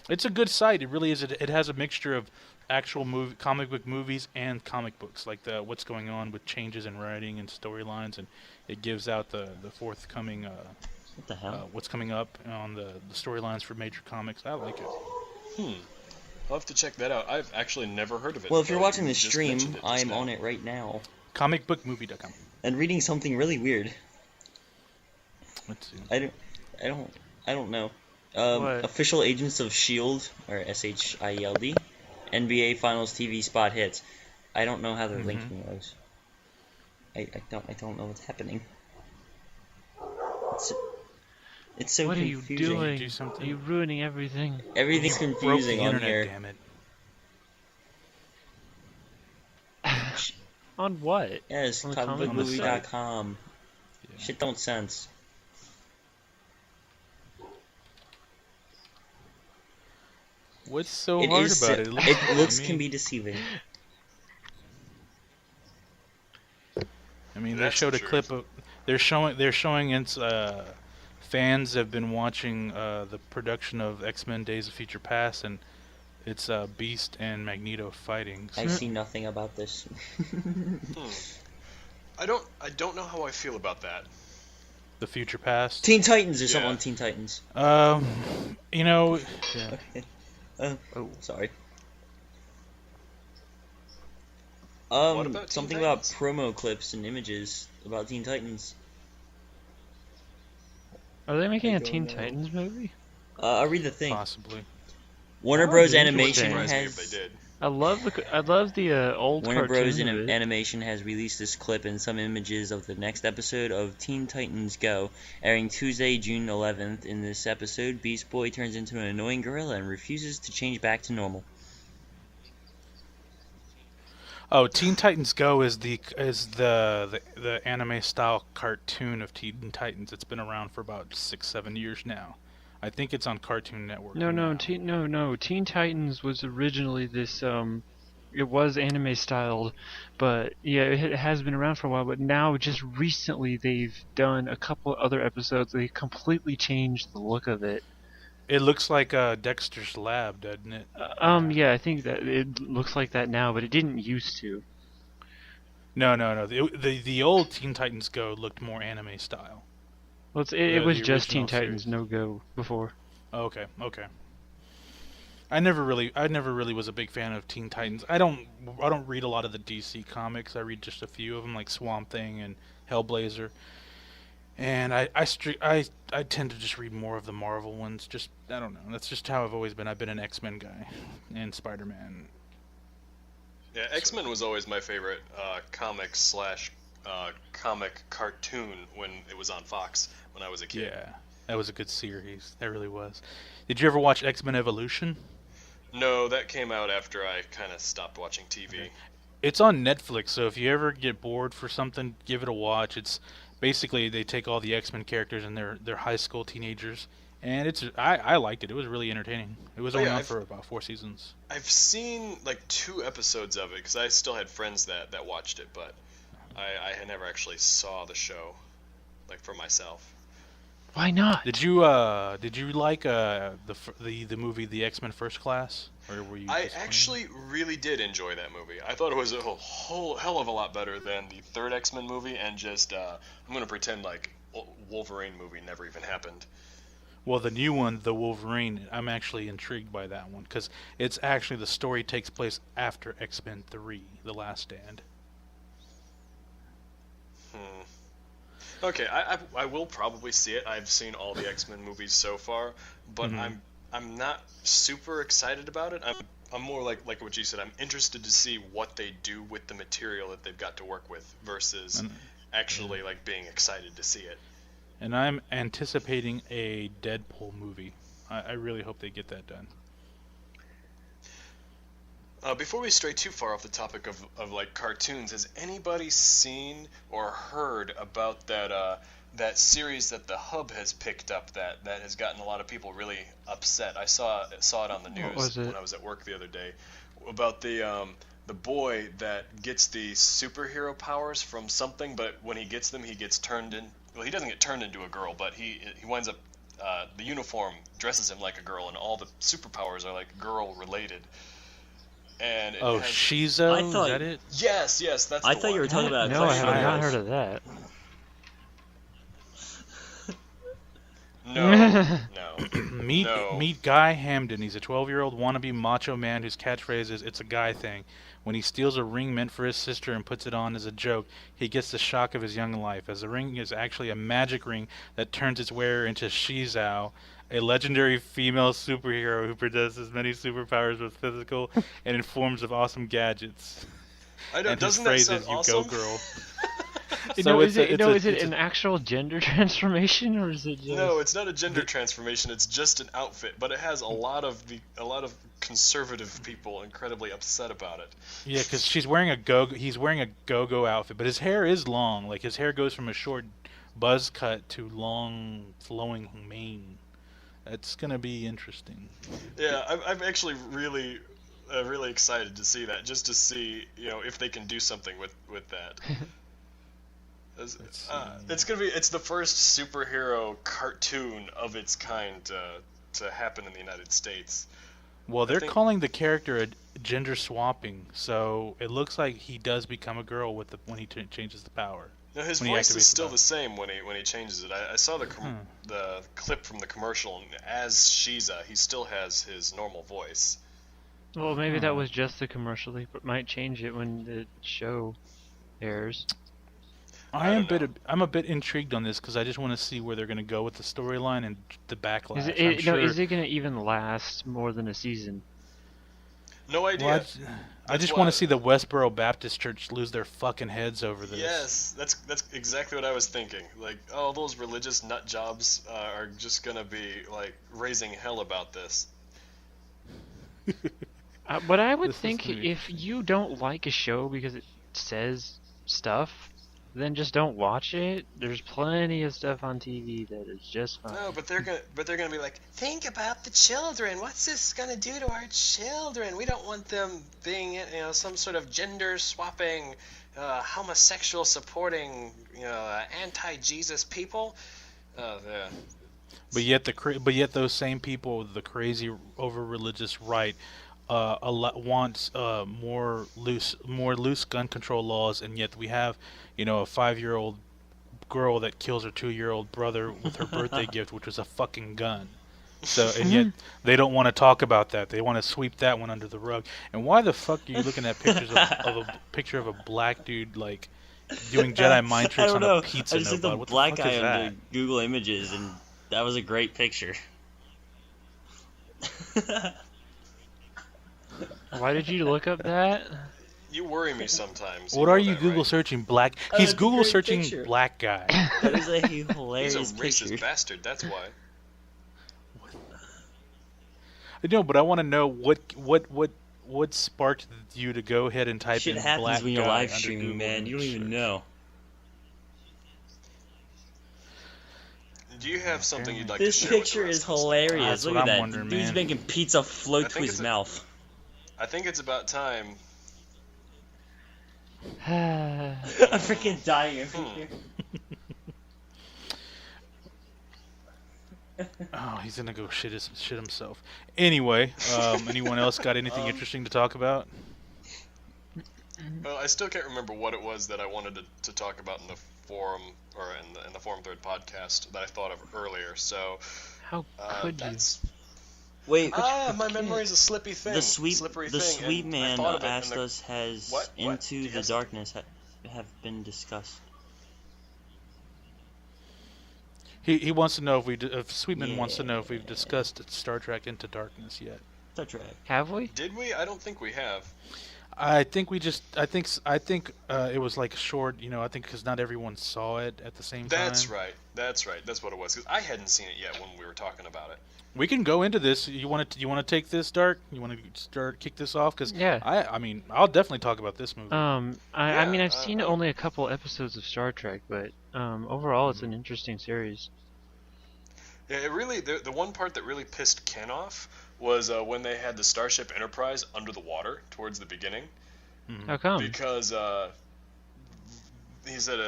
It's a good site. It really is. It has a mixture of actual comic book movies and comic books, like what's going on with changes in writing and storylines, and it gives out the forthcoming What the hell? what's coming up on the storylines for major comics. I like it. I'll have to check that out. I've actually never heard of it. Well, if you're until watching you the just stream, mentioned it just I'm now. on it right now Comicbookmovie.com. and reading something really weird. Let's see. I don't know. What? Official Agents of Shield or SHIELD, NBA Finals TV spot hits. I don't know how they're linking those. I don't know what's happening. It's so What are you confusing. doing? Do something. You're ruining everything. Everything's Broke the confusing on internet, here. damn it. On what? Yes, On the comic book site. comicbookmovie.com. Yeah. Shit don't sense. What's so It hard is. about it? It looks I can mean- be deceiving. I mean, they That's showed the a clip truth. of. They're showing its fans have been watching the production of X-Men: Days of Future Past, and it's Beast and Magneto fighting. I see nothing about this. I don't know how I feel about that. The Future Past. Teen Titans or something Yeah. on Teen Titans. You know, yeah. Oh, sorry. What about Teen Something Titans? about promo clips and images about Teen Titans. Are they making I a don't Teen know. Titans movie? I'll read the thing. Possibly. Warner That would Bros. be Animation Wouldn't surprise me has if they did. I love the old Warner cartoon Bros. of it. Animation has released this clip and some images of the next episode of Teen Titans Go, airing Tuesday, June 11th. In this episode, Beast Boy turns into an annoying gorilla and refuses to change back to normal. Oh, Teen Titans Go is the anime style cartoon of Teen Titans. It's been around for about 6-7 years now. I think it's on Cartoon Network. No, now. Teen Titans was originally this it was anime styled, but yeah, it has been around for a while, but now just recently they've done a couple other episodes. They completely changed the look of it. It looks like Dexter's Lab, doesn't it? Yeah, I think that it looks like that now, but it didn't used to. No. The old Teen Titans Go looked more anime style. Well, it was the just Teen original Titans series. No Go before. Oh, okay. I never really was a big fan of Teen Titans. I don't read a lot of the DC comics. I read just a few of them, like Swamp Thing and Hellblazer. And I tend to just read more of the Marvel ones. Just I don't know. That's just how I've always been. I've been an X-Men guy and Spider-Man. Yeah, X-Men was always my favorite comic / comic cartoon when it was on Fox when I was a kid. Yeah, that was a good series. That really was. Did you ever watch X-Men Evolution? No, that came out after I kind of stopped watching TV. Okay. It's on Netflix, so if you ever get bored for something, give it a watch. It's basically they take all the X-Men characters and they're high school teenagers, and I liked it. It was really entertaining. It was Oh only yeah, on for about 4 seasons. I've seen like 2 episodes of it because I still had friends that watched it, but I had never actually saw the show like for myself. Why not? Did you like the movie The X-Men First Class, or were you? I disappointed? actually really did enjoy that movie. I thought it was a whole hell of a lot better than the third X-Men movie, and just I'm gonna pretend like Wolverine movie never even happened. Well, the new one, the Wolverine, I'm actually intrigued by that one because it's actually the story takes place after X-Men 3, The Last Stand. Okay, I will probably see it. I've seen all the X-Men movies so far, but I'm not super excited about it. I'm more like what you said. I'm interested to see what they do with the material that they've got to work with versus actually like being excited to see it. And I'm anticipating a Deadpool movie. I really hope they get that done. Before we stray too far off the topic of like cartoons, has anybody seen or heard about that series that the Hub has picked up that has gotten a lot of people really upset? I saw it on the news when I was at work the other day about the boy that gets the superhero powers from something, but when he gets them, he gets turned in. Well, he doesn't get turned into a girl, but he winds up the uniform dresses him like a girl, and all the superpowers are like girl related. And Shizo? I thought- Is that it? Yes, that's the I thought one. you were talking about. No, I Clash have Royale. not heard of that. No. Meet Guy Hamden. He's a 12-year-old wannabe macho man whose catchphrase is "It's a guy thing." When he steals a ring meant for his sister and puts it on as a joke, he gets the shock of his young life, as the ring is actually a magic ring that turns its wearer into Shizao, a legendary female superhero who possesses many superpowers, both physical and in forms of awesome gadgets. I know. And his Doesn't that phrase sound is, "You awesome? go, girl." Is it an actual gender transformation, or is it just... No, it's not a gender transformation. It's just an outfit, but it has a lot of conservative people incredibly upset about it. Yeah, because he's wearing a go-go outfit, but his hair is long. Like, his hair goes from a short buzz cut to long flowing mane. That's gonna be interesting. Yeah, I'm actually really excited to see that, just to see if they can do something with that. It's the first superhero cartoon of its kind to happen in the United States. Well, they're calling the character a gender swapping, so it looks like he does become a girl when he changes the power. No, his voice is still the same when he changes it. I saw the clip from the commercial, and as Shiza, he still has his normal voice. Well, maybe that was just the commercial. They might change it when the show airs. I'm a bit intrigued on this because I just want to see where they're going to go with the storyline and the backlash. Is it going to even last more than a season? No idea. Well, I just want to see the Westboro Baptist Church lose their fucking heads over this. Yes, that's exactly what I was thinking. Like, all those religious nut jobs are just gonna be like raising hell about this. But I would think if you don't like a show because it says stuff, then just don't watch it. There's plenty of stuff on TV that is just fine. No, but they're gonna be like, think about the children. What's this gonna do to our children? We don't want them being, some sort of gender swapping, homosexual supporting, anti-Jesus people. Yeah. But yet those same people, the crazy over religious right, wants more loose gun control laws, and yet we have a 5-year-old girl that kills her 2-year-old brother with her birthday gift, which was a fucking gun. So, and yet they don't want to talk about that. They want to sweep that one under the rug. And why the fuck are you looking at pictures of a picture of a black dude like doing Jedi mind tricks on a pizza? I just looked up black guy under Google Images, and that was a great picture. Why did you look up that? You worry me sometimes. What are you Google searching black? He's Google searching picture. Black guy. That is a hilarious He's a racist picture. bastard. That's why. No, but I want to know what what sparked you to go ahead and type Shit in happens black when you're guy live under streaming, Google man. You don't image even search? know. Do you have something you'd like This to share picture with the is rest of us? hilarious. That's Look what at I'm that. wondering, The dude's man. making pizza float I to think his it's a- mouth. I think it's about time. I'm freaking dying over here. Oh, he's gonna go shit himself. Anyway, anyone else got anything interesting to talk about? Well, I still can't remember what it was that I wanted to talk about in the forum or in the Forum Thread podcast that I thought of earlier. So How could you? that's Wait, my memory is a slippy thing. the sweet and I man thought of it in asked the- us, has What? Do Into you the have Darkness have been discussed? He wants to know if Sweetman wants to Yeah. know if we've discussed Star Trek Into Darkness yet. Star Trek. Have we? Did we? I don't think we have. I think it was like short. I think because not everyone saw it at the same time. That's right. That's what it was. 'Cause I hadn't seen it yet when we were talking about it. We can go into this. You want to take this, Dark? You want to kick this off? Because Yeah. I mean, I'll definitely talk about this movie. I mean, I've seen uh, only a couple episodes of Star Trek, but overall, it's an interesting series. Yeah, it really the one part that really pissed Ken off was when they had the Starship Enterprise under the water towards the beginning, How come? because he said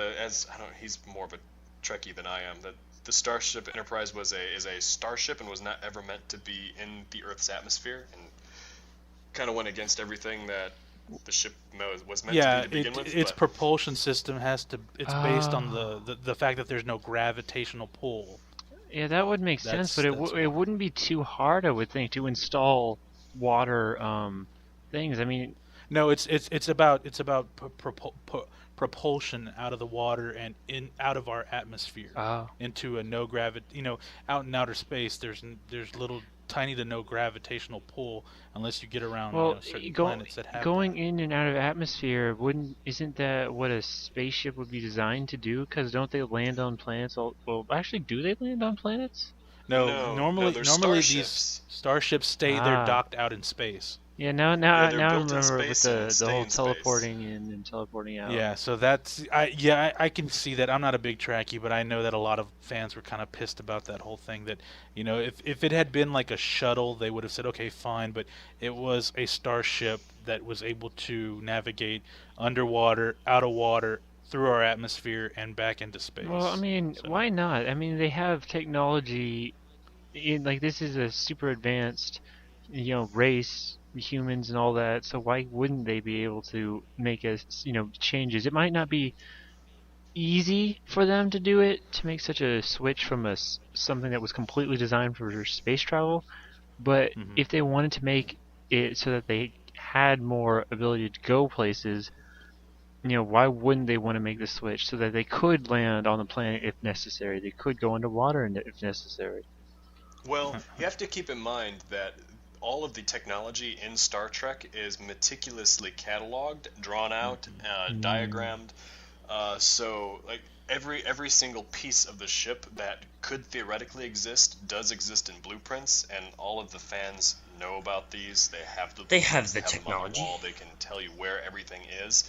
he's more of a Trekkie than I am, that the Starship Enterprise is a starship and was not ever meant to be in the Earth's atmosphere, and kind of went against everything that the ship was meant to be to begin with. its but- propulsion system it's based on the fact that there's no gravitational pull. Yeah, that would make sense, but That's it wouldn't be too hard, I would think, to install water things. I mean, No, it's about propulsion out of the water and out of our atmosphere into a no gravity. Out in outer space, there's little tiny to no gravitational pull unless you get around certain planets that have going that. in and out of atmosphere isn't that what a spaceship would be designed to do? Because don't they land on planets? Well, actually, do they land on planets? No, normally they're these starships. starships stay there docked out in space. Yeah, now they're I built in remember with space and the stay whole in space. teleporting in and teleporting out. Yeah, so that's I can see that. I'm not a big Trekkie, but I know that a lot of fans were kind of pissed about that whole thing. That if it had been like a shuttle, they would have said okay, fine. But it was a starship that was able to navigate underwater, out of water, through our atmosphere, and back into space. Well, I mean, So- why not? I mean, they have technology. This is a super advanced, race, humans and all that. So why wouldn't they be able to make changes? It might not be easy for them to do it, to make such a switch from something that was completely designed for space travel. But if they wanted to make it so that they had more ability to go places, why wouldn't they want to make the switch so that they could land on the planet if necessary? They could go underwater if necessary. Well, you have to keep in mind that all of the technology in Star Trek is meticulously cataloged, drawn out, diagrammed. So, like every single piece of the ship that could theoretically exist does exist in blueprints, and all of the fans know about these. They have the They blueprints, have the them on technology. wall. They can tell you where everything is,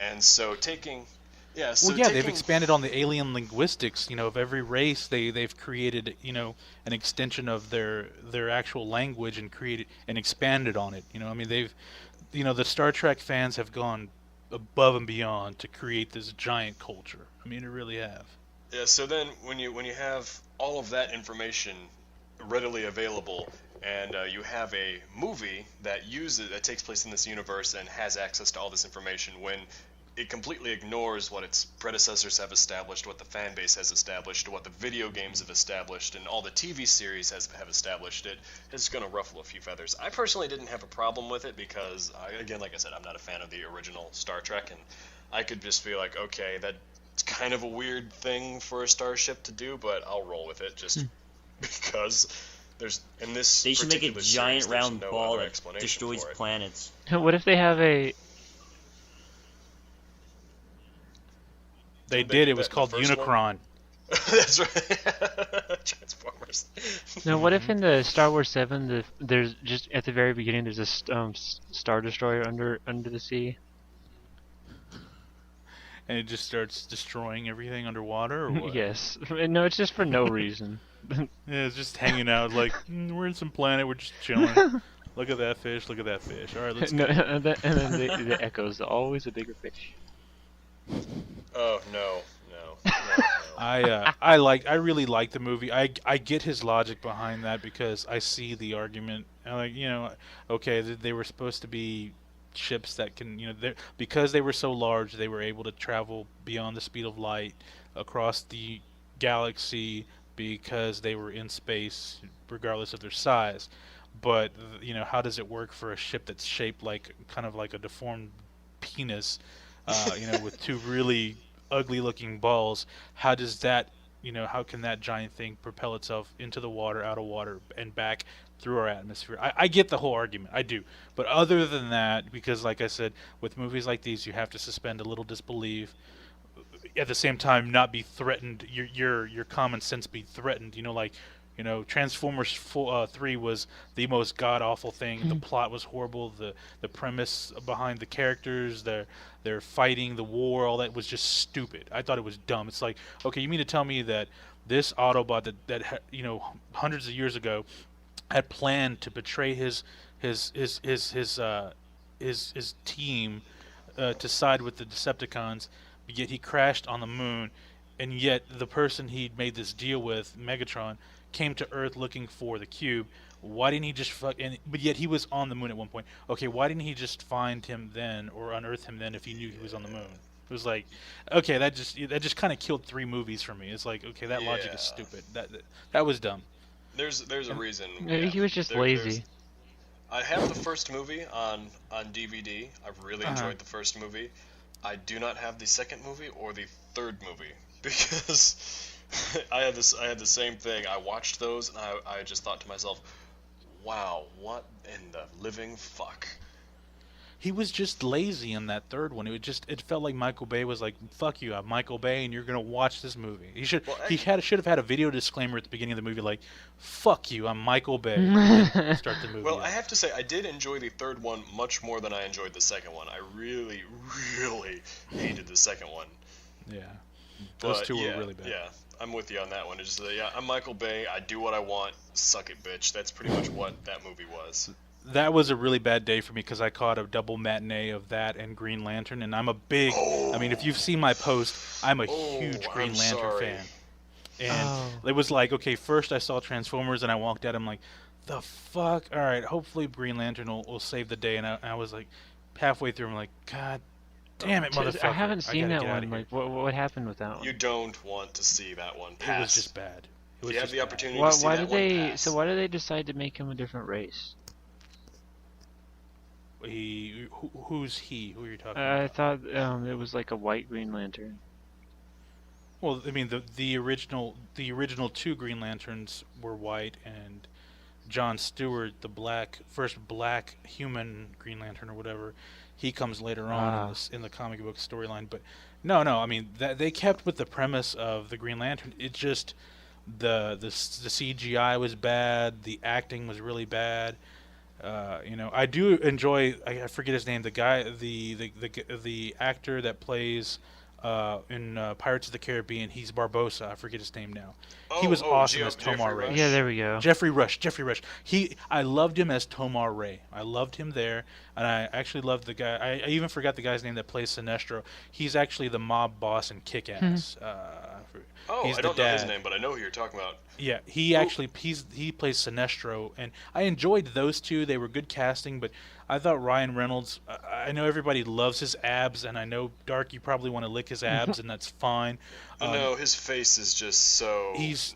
and so taking. Yeah, they've expanded on the alien linguistics. Of every race, they've created an extension of their actual language and created and expanded on it. I mean the Star Trek fans have gone above and beyond to create this giant culture. I mean, it really have. Yeah, so then when you have all of that information readily available, and you have a movie that takes place in this universe and has access to all this information, when it completely ignores what its predecessors have established, what the fan base has established, what the video games have established, and all the TV series have established, it's going to ruffle a few feathers. I personally didn't have a problem with it because, again, like I said, I'm not a fan of the original Star Trek, and I could just be like, okay, that's kind of a weird thing for a starship to do, but I'll roll with it just because there's in this. They should make a particular giant series, there's round no ball other that explanation destroys for it. planets. What if they have a? They Did did. they It was do that in called the first one? Unicron. That's right. Transformers. Now, what if in the Star Wars 7, there's just at the very beginning there's a star destroyer under the sea? And it just starts destroying everything underwater, or what? Yes. No, it's just for no reason. Yeah, it's just hanging out like we're in some planet, we're just chilling. Look at that fish, look at that fish. All right, let's No, go. and then the echoes, always a bigger fish. Oh no, no, no, no. I really like the movie. I get his logic behind that because I see the argument. And like, okay, they were supposed to be ships that can, because they were so large, they were able to travel beyond the speed of light across the galaxy because they were in space, regardless of their size. But how does it work for a ship that's shaped like kind of like a deformed penis, with two really ugly-looking balls? How does that, how can that giant thing propel itself into the water, out of water, and back through our atmosphere? I get the whole argument, I do. But other than that, because like I said, with movies like these, you have to suspend a little disbelief. At the same time, not be threatened. Your common sense be threatened. Transformers 3 was the most god awful thing. The plot was horrible. The premise behind the characters, their fighting, the war, all that was just stupid. I thought it was dumb. It's like, okay, you mean to tell me that this Autobot that hundreds of years ago had planned to betray his team to side with the Decepticons, yet he crashed on the moon, and yet the person he'd made this deal with, Megatron, came to Earth looking for the cube. Why didn't he just but yet he was on the moon at one point. Okay, why didn't he just find him then or unearth him then if he knew he was on the moon? It was like, okay, that just kind of killed 3 movies for me. It's like, okay, that logic is stupid. That was dumb. There's a reason. Maybe he was just lazy. I have the first movie on DVD. I've really enjoyed the first movie. I do not have the second movie or the third movie because I had the same thing. I watched those and I just thought to myself, wow, what in the living fuck? He was just lazy in that third one. It felt like Michael Bay was like, "Fuck you, I'm Michael Bay, and you're gonna watch this movie." Should have had a video disclaimer at the beginning of the movie, like, "Fuck you, I'm Michael Bay." Start the movie. Well, I have to say, I did enjoy the third one much more than I enjoyed the second one. I really, really hated the second one. Yeah, those two were really bad. Yeah, I'm with you on that one. It's just I'm Michael Bay. I do what I want. Suck it, bitch. That's pretty much what that movie was. That was a really bad day for me because I caught a double matinee of that and Green Lantern, and I'm a big. I mean, if you've seen my post, I'm a huge Green Lantern fan. And it was like, okay, first I saw Transformers, and I walked out. I'm like, the fuck? All right, hopefully Green Lantern will save the day. And I was like, halfway through, I'm like, God damn it, motherfucker! I haven't seen that one. Like, what happened with that one? You don't want to see that one. Pass. It was just bad. If you have the opportunity to see that one, pass. So why did they decide to make him a different race? Who's he? Who are you talking about? I thought it was like a white Green Lantern. Well, I mean, the original 2 Green Lanterns were white, and John Stewart, the first black human Green Lantern or whatever, he comes later on in the comic book storyline. But no, I mean they kept with the premise of the Green Lantern. It just the CGI was bad, the acting was really bad. I do enjoy. I forget his name. The guy, the actor that plays in Pirates of the Caribbean. He's Barbossa. I forget his name now. He was awesome as Tomar Ray. Yeah, there we go. Jeffrey Rush. I loved him as Tomar Ray. I loved him there, and I actually loved the guy. I even forgot the guy's name that plays Sinestro. He's actually the mob boss in Kick-Ass. I don't know his name, but I know who you're talking about. Yeah, he plays Sinestro, and I enjoyed those two. They were good casting, but I thought Ryan Reynolds. I know everybody loves his abs, and I know Dark, you probably want to lick his abs, and that's fine. No, his face is just so. He's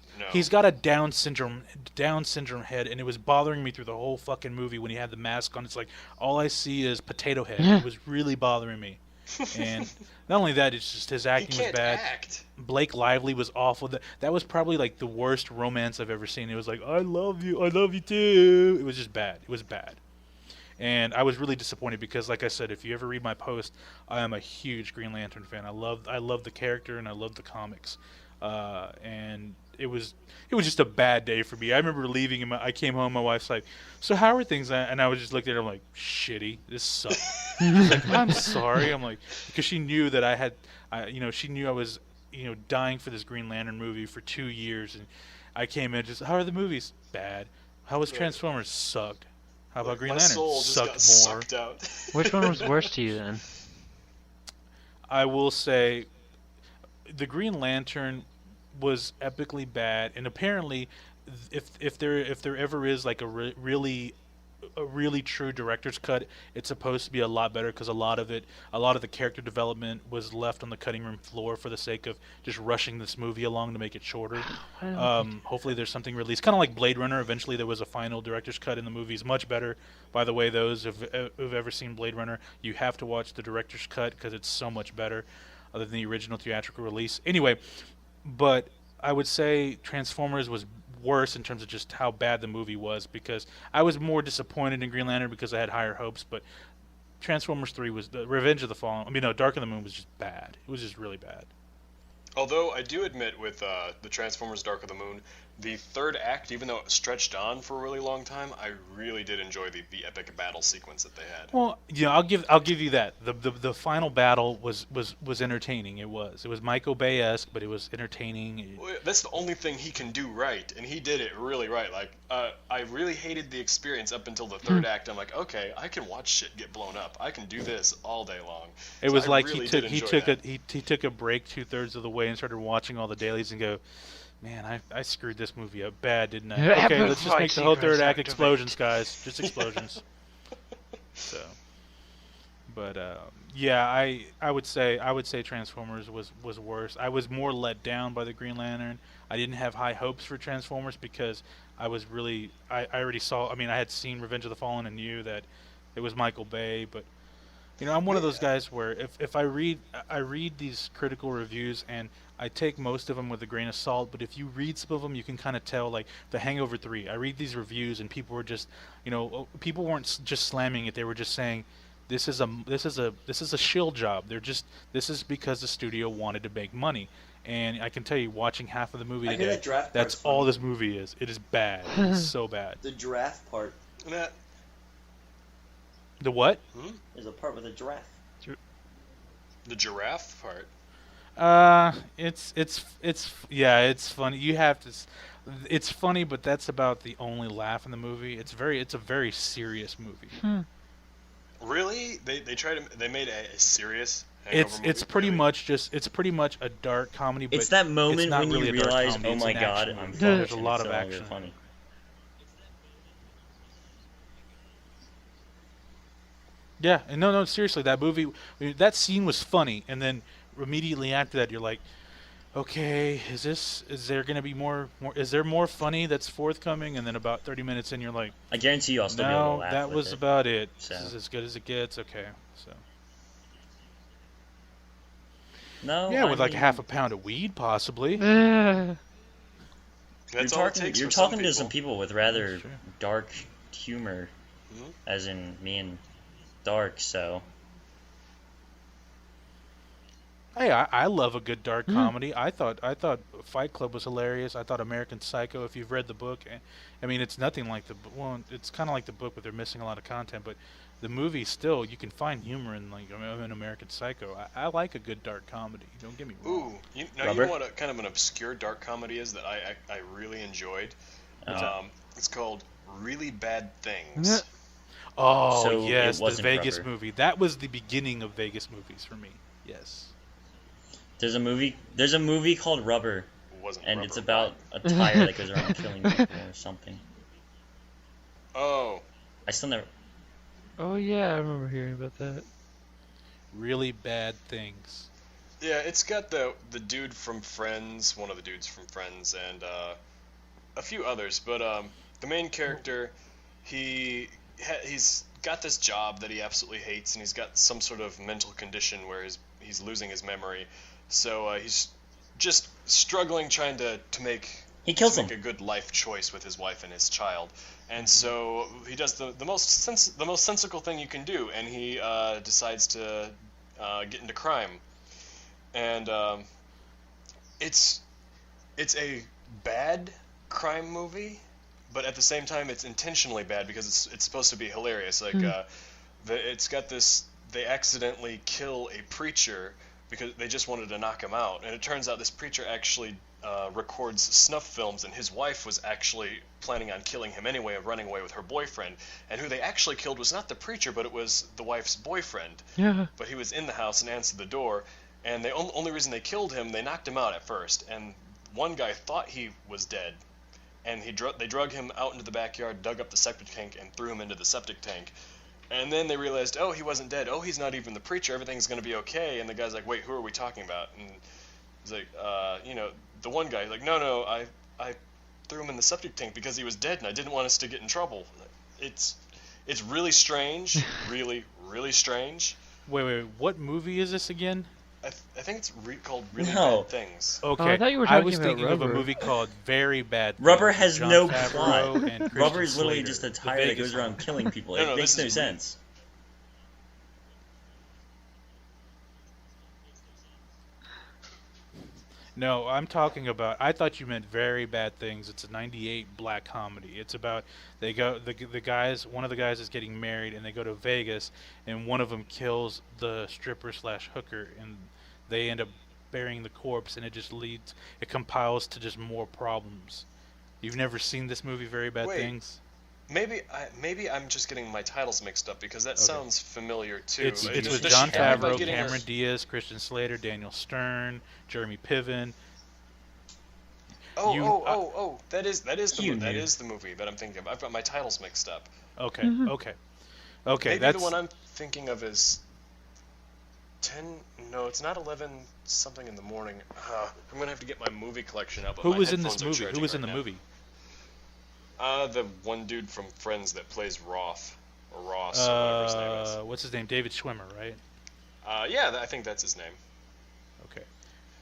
got a Down syndrome head, and it was bothering me through the whole fucking movie when he had the mask on. It's like all I see is potato head. It was really bothering me. And not only that, it's just his acting was bad. Act. Blake Lively was awful. That was probably like the worst romance I've ever seen. It was like, I love you too. It was just bad. It was bad. And I was really disappointed because, like I said, if you ever read my post, I am a huge Green Lantern fan. I love the character and I love the comics. and it was just a bad day for me. I remember leaving, and I came home. My wife's like, "So how are things?" And I was just looking at her, I'm like, "Shitty. This sucks." She's like, "I'm sorry." I'm like, because she knew that she knew I was, dying for this Green Lantern movie for 2 years, and I came in just, "How are the movies?" Bad. How was Right. Transformers? Sucked. How about Like, Green my Lantern? soul just got Sucked more. sucked out. Which one was worse to you then? I will say, the Green Lantern was epically bad, and apparently, if there ever is like a really true director's cut, it's supposed to be a lot better because a lot of the character development was left on the cutting room floor for the sake of just rushing this movie along to make it shorter. Hopefully, there's something released, kind of like Blade Runner. Eventually, there was a final director's cut, in the movie's much better. By the way, those who've ever seen Blade Runner, you have to watch the director's cut because it's so much better, other than the original theatrical release. Anyway, but I would say Transformers was worse in terms of just how bad the movie was, because I was more disappointed in Green Lantern because I had higher hopes, but Transformers 3 was the Revenge of the Fallen. I mean, no, Dark of the Moon was just bad. It was just really bad. Although I do admit with the Transformers Dark of the Moon, the third act, even though it stretched on for a really long time, I really did enjoy the epic battle sequence that they had. Well, yeah, I'll give you that. The final battle was entertaining. It was Michael Bay-esque, but it was entertaining. Well, that's the only thing he can do right, and he did it really right. Like, I really hated the experience up until the third act. I'm like, okay, I can watch shit get blown up. I can do this all day long. It So was I like really he did enjoy that. he took a break 2/3 of the way and started watching all the dailies and go, man, I screwed this movie up bad, didn't I? Epic Okay, let's just fight make the whole third sequence act activate. explosions, guys. Just explosions. So, but yeah, I would say Transformers was worse. I was more let down by the Green Lantern. I didn't have high hopes for Transformers because I already saw. I mean, I had seen Revenge of the Fallen and knew that it was Michael Bay, but I'm one of those guys where if I read these critical reviews and I take most of them with a grain of salt, but if you read some of them, you can kind of tell. Like The Hangover 3, I read these reviews and people were just, people weren't just slamming it; they were just saying, this is a shill job. This is because the studio wanted to make money. And I can tell you, watching half of the movie I hear today, that draft that's part's all funny. this movie is. It is bad. It's so bad. The giraffe part. Nah, The what? There's a part with a giraffe. the giraffe part. It's funny. You have to. It's funny, but that's about the only laugh in the movie. It's a very serious movie. Really? They made a serious Hangover movie? It's pretty Really? much a dark comedy. But It's that moment it's not when really you a dark realize, comedy, oh it's my an god, action I'm movie. fucked. There's a and lot it's of no longer action. funny. Yeah, and no, seriously, that movie, that scene was funny, and then immediately after that, you're like, okay, is there gonna be more? Is there more funny that's forthcoming? And then about 30 minutes in, you're like, I guarantee you I'll still be able to no, laugh that with was it. about it. So. This is as good as it gets. Okay, so No, yeah, I with like mean, half a pound of weed, possibly. Eh. That's all it takes You're for some talking to some people with rather That's true. dark humor, Mhm. as in me and Dark, so... Hey, I love a good dark comedy. I thought Fight Club was hilarious. I thought American Psycho, if you've read the book, I mean, it's nothing like it's kind of like the book, but they're missing a lot of content. But the movie still, you can find humor in in American Psycho. I like a good dark comedy. Don't get me wrong. Ooh, you know Rubber? what a kind of an obscure dark comedy is that I really enjoyed? What's that? It's called Really Bad Things. Oh So yes, it the wasn't Vegas Rubber. movie. That was the beginning of Vegas movies for me. Yes. There's a movie called Rubber, It wasn't and Rubber, it's about a tire that goes around killing people or something. Oh, I still never... Oh yeah, I remember hearing about that. Really Bad Things. yeah, it's got the dude from Friends, one of the dudes from Friends, and a few others. But the main character, he's got this job that he absolutely hates, and he's got some sort of mental condition where he's losing his memory. So he's just struggling trying to make He kills to make him. a good life choice with his wife and his child. And so he does the most sensical thing you can do, and he decides to get into crime. And it's it's a bad crime movie, but at the same time it's intentionally bad because it's supposed to be hilarious. Like it's got this. They accidentally kill a preacher because they just wanted to knock him out, and it turns out this preacher actually records snuff films, and his wife was actually planning on killing him anyway, of running away with her boyfriend. And who they actually killed was not the preacher, but it was the wife's boyfriend. Yeah. But he was in the house and answered the door, and the only reason they killed him, they knocked him out at first, and one guy thought he was dead, and they drug him out into the backyard, dug up the septic tank, and threw him into the septic tank. And then they realized, oh, he wasn't dead. Oh, he's not even the preacher. Everything's going to be okay. And the guy's like, wait, who are we talking about? And he's like, the one guy, like, no, I threw him in the septic tank because he was dead, and I didn't want us to get in trouble. It's really strange, really, really strange. Wait, what movie is this again? I think it's called Really No. Bad Things. Okay, I thought you were talking was about thinking of a Rubber. movie called Very Bad Things. Rubber has Jon no Favreau plot. and Christian Rubber is literally Slater, just a the tire that Vegas goes around one. killing people. No, It no, makes this no is sense. No, I'm talking about. I thought you meant Very Bad Things. It's a '98 black comedy. It's about they go the guys. One of the guys is getting married, and they go to Vegas, and one of them kills the stripper / hooker, and they end up burying the corpse, and it just leads. It compiles to just more problems. You've never seen this movie, Very Bad Wait. Things? Maybe I'm just getting my titles mixed up because that Okay. sounds familiar too. It's with Does Jon she act like Favreau, getting Cameron Diaz, Christian Slater, Daniel Stern, Jeremy Piven. That is You that knew. is the movie that I'm thinking of. I've got my titles mixed up. Okay, Mhm. okay. Maybe That's the one I'm thinking of is 10. No, it's not 11 something in the morning. I'm gonna have to get my movie collection up. But who my was in this headphones are movie? Who charging was in right the now. movie? The one dude from Friends that plays Roth or Ross or whatever his name is. What's his name? David Schwimmer, right? Yeah, I think that's his name. Okay.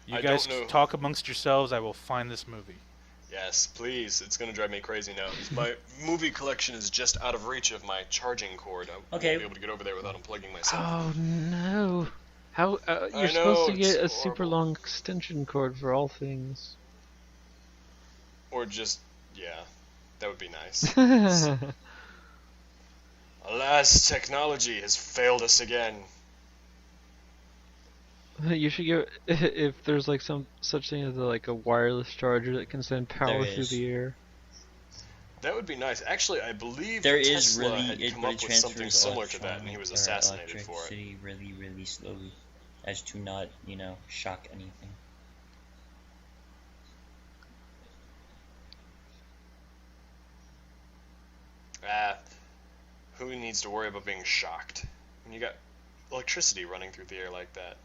You I guys don't know. talk amongst yourselves. I will find this movie. Yes, please. It's gonna drive me crazy now. My movie collection is just out of reach of my charging cord. I Okay. won't be able to get over there without unplugging myself. Oh no! How you're I supposed know, to get a it's super horrible. long extension cord for all things. Or just, yeah, that would be nice. Alas, technology has failed us again. You should get if there's like some such thing as like a wireless charger that can send power There through is. the air. That would be nice. Actually, I believe There is Tesla really had it, come but up it with something transfers similar to that, and he was assassinated for it. electricity really, really slowly, as to not, shock anything. Who needs to worry about being shocked when you got electricity running through the air like that?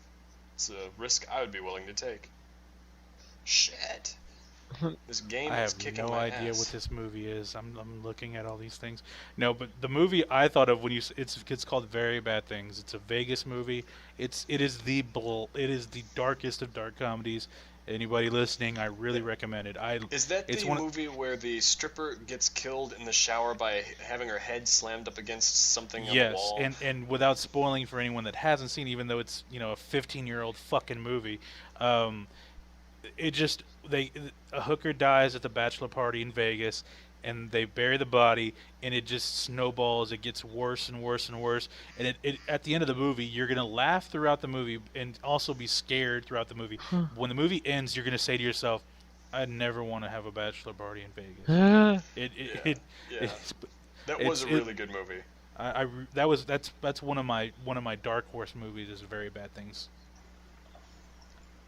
It's a risk I would be willing to take. Shit. This game I is have kicking no my idea ass. what this movie is. I'm looking at all these things. No, but the movie I thought of when it's called Very Bad Things. It's a Vegas movie. It is the darkest of dark comedies. Anybody listening, I really recommend it. Is that it's the one- movie where the stripper gets killed in the shower by having her head slammed up against something on the Yes, wall? and without spoiling for anyone that hasn't seen, even though it's a 15-year-old fucking movie, a hooker dies at the bachelor party in Vegas, and they bury the body, and it just snowballs. It gets worse and worse and worse, and it at the end of the movie, you're gonna laugh throughout the movie and also be scared throughout the movie. When the movie ends, you're gonna say to yourself, "I never want to have a bachelor party in Vegas." Ah, Yeah. It's, That it's- was a it- really good movie. that's one of my dark horse movies. Is Very Bad Things.